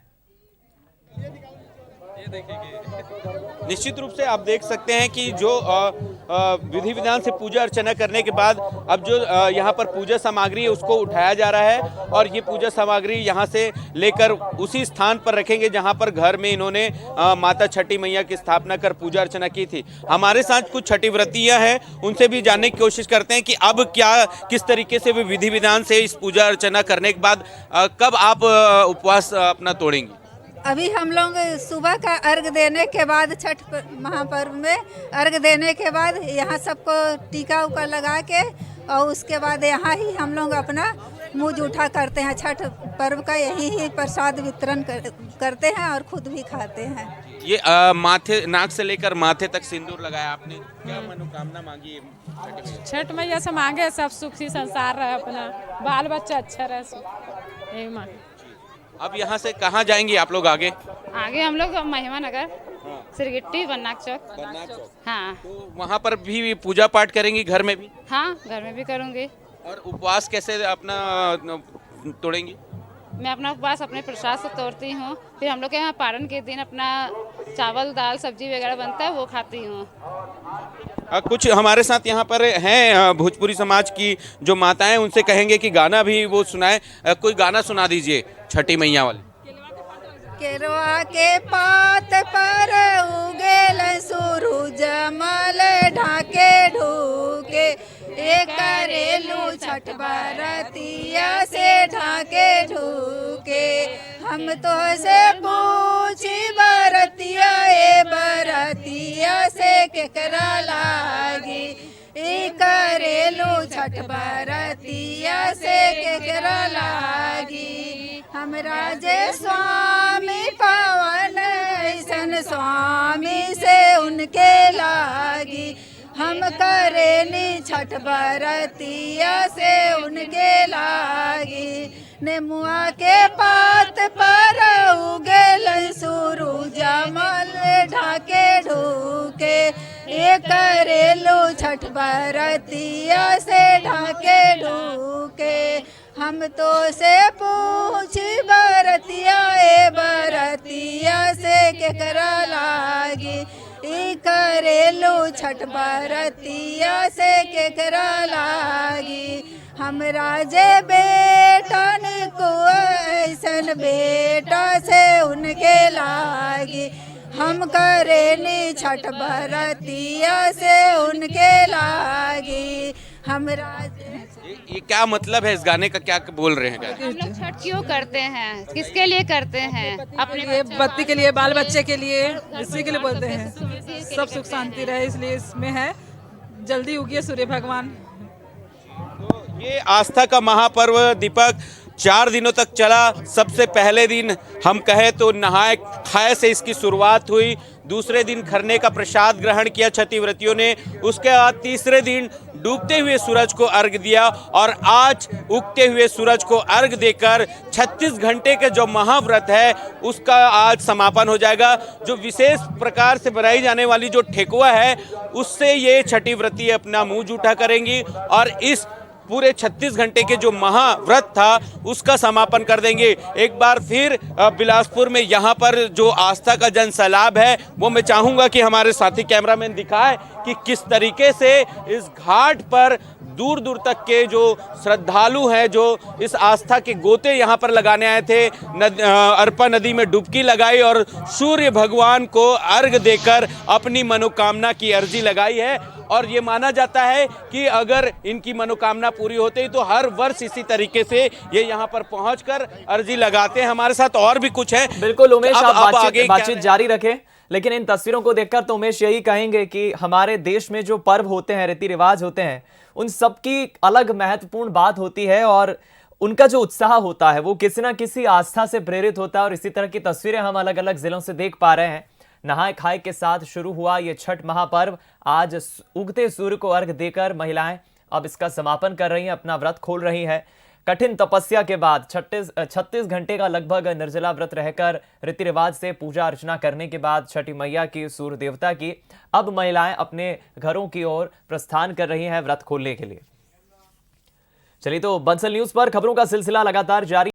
निश्चित रूप से आप देख सकते हैं कि जो विधि विधान से पूजा अर्चना करने के बाद अब जो यहाँ पर पूजा सामग्री है उसको उठाया जा रहा है, और ये पूजा सामग्री यहाँ से लेकर उसी स्थान पर रखेंगे जहाँ पर घर में इन्होंने माता छठी मैया की स्थापना कर पूजा अर्चना की थी। हमारे साथ कुछ छठी व्रतियाँ हैं, उनसे भी जानने की कोशिश करते हैं कि अब क्या, किस तरीके से वे विधि विधान से इस पूजा अर्चना करने के बाद कब आप उपवास अपना तोड़ेंगी? अभी हम लोग सुबह का अर्घ देने के बाद छठ महापर्व में अर्घ देने के बाद यहाँ सबको टीका उका लगा के और उसके बाद यहाँ ही हम लोग अपना मुँह जूठा करते हैं। छठ पर्व का यही ही प्रसाद वितरण करते हैं और खुद भी खाते हैं। ये माथे नाक से लेकर माथे तक सिंदूर लगाया आपने, क्या मनोकामना मांगी है? छठ मैया से मांगे सब सुखी संसार रहे, अपना बाल बच्चा अच्छा रहे, यही मांगे। अब यहाँ से कहाँ जाएंगे आप लोग आगे? आगे हम लोग महिमा नगर, सिरगिट्टी, बन्नाक चौक। हाँ, तो वहाँ पर भी पूजा पाठ करेंगी, घर में भी? हाँ, घर में भी करूँगी। और उपवास कैसे अपना तोड़ेंगी? मैं अपना उपवास अपने प्रसाद से तोड़ती हूँ। फिर हम लोग के यहाँ पारण के दिन अपना चावल दाल सब्जी वगैरह बनता है, वो खाती हूँ। कुछ हमारे साथ यहाँ पर हैं भोजपुरी समाज की जो माताएं, उनसे कहेंगे कि गाना भी वो सुनाए। कोई गाना सुना दीजिए छठी मैया वाले। केरवा के पात पर उगेल सूरज मल ढाके ढूके, एक करेलू छठ बरतिया से ढाके ढूके। हम तो से पूछी बरतिया ए बरतिया से केकरा लागी, ए करेलू छठ बरतिया से केकरा लागी। हमरा जे स्वामी पवन ऐसन स्वामी से उनके लागी, हम करेली छठ बरतिया से उनके लागी। नेमुआ के पात पर उगेल सूरज मल ढाके ढूके, ये करेलू छठ बरतिया से ढाके ढूके। हम तो से पूछी बरतिया ए बरतिया से केकरा लागी, ई करेलू छठ बरतिया से केकरा लागी। हमरा जे बेटन को ऐसन बेटा से उनके लागी, हम करेली छठ बरतिया से उनके लागी। हमरा ये क्या मतलब है इस गाने का, क्या बोल रहे हैं? हम लोग छठ क्यों करते हैं, किसके लिए करते हैं? अपने लिए, बत्ती के लिए, बाल बच्चे के लिए, इसी के लिए बोलते हैं। सब सुख शांति रहे इसलिए इसमें है। जल्दी उगिए सूर्य भगवान। ये आस्था का महापर्व दीपक 4 दिनों तक चला। सबसे पहले दिन हम कहे तो नहाए खाए से इसकी शुरुआत हुई। दूसरे दिन खरने का प्रसाद ग्रहण किया छठीव्रतियों ने। उसके बाद तीसरे दिन डूबते हुए सूरज को अर्घ दिया और आज उगते हुए सूरज को अर्घ देकर 36 घंटे के जो महाव्रत है उसका आज समापन हो जाएगा। जो विशेष प्रकार से बनाई जाने वाली जो ठेकुआ है उससे ये छठीव्रती अपना मुंह जूठा करेंगी और इस पूरे 36 घंटे के जो महाव्रत था उसका समापन कर देंगे। एक बार फिर बिलासपुर में यहाँ पर जो आस्था का जन सैलाब है वो मैं चाहूँगा कि हमारे साथी कैमरामैन दिखाए कि किस तरीके से इस घाट पर दूर दूर तक के जो श्रद्धालु हैं, जो इस आस्था के गोते यहाँ पर लगाने आए थे, अरपा नदी में डुबकी लगाई और सूर्य भगवान को अर्घ देकर अपनी मनोकामना की अर्जी लगाई है। और ये माना जाता है कि अगर इनकी मनोकामना पूरी होती तो हर वर्ष इसी तरीके से ये यहाँ पर पहुंचकर अर्जी लगाते हैं। हमारे साथ और भी कुछ है। बिल्कुल उमेश, आप बातचीत जारी रखें, लेकिन इन तस्वीरों को देखकर तो उमेश यही कहेंगे कि हमारे देश में जो पर्व होते हैं, रीति रिवाज होते हैं, उन सबकी अलग महत्वपूर्ण बात होती है और उनका जो उत्साह होता है वो किसी ना किसी आस्था से प्रेरित होता है। और इसी तरह की तस्वीरें हम अलग अलग जिलों से देख पा रहे हैं। नहाए खाए के साथ शुरू हुआ ये छठ महापर्व। आज उगते सूर्य को अर्घ देकर महिलाएं अब इसका समापन कर रही हैं, अपना व्रत खोल रही हैं। कठिन तपस्या के बाद 36 घंटे का लगभग निर्जला व्रत रहकर रीति रिवाज से पूजा अर्चना करने के बाद छठी मैया की, सूर्य देवता की, अब महिलाएं अपने घरों की ओर प्रस्थान कर रही हैं व्रत खोलने के लिए। चलिए तो बंसल न्यूज पर खबरों का सिलसिला लगातार जारी।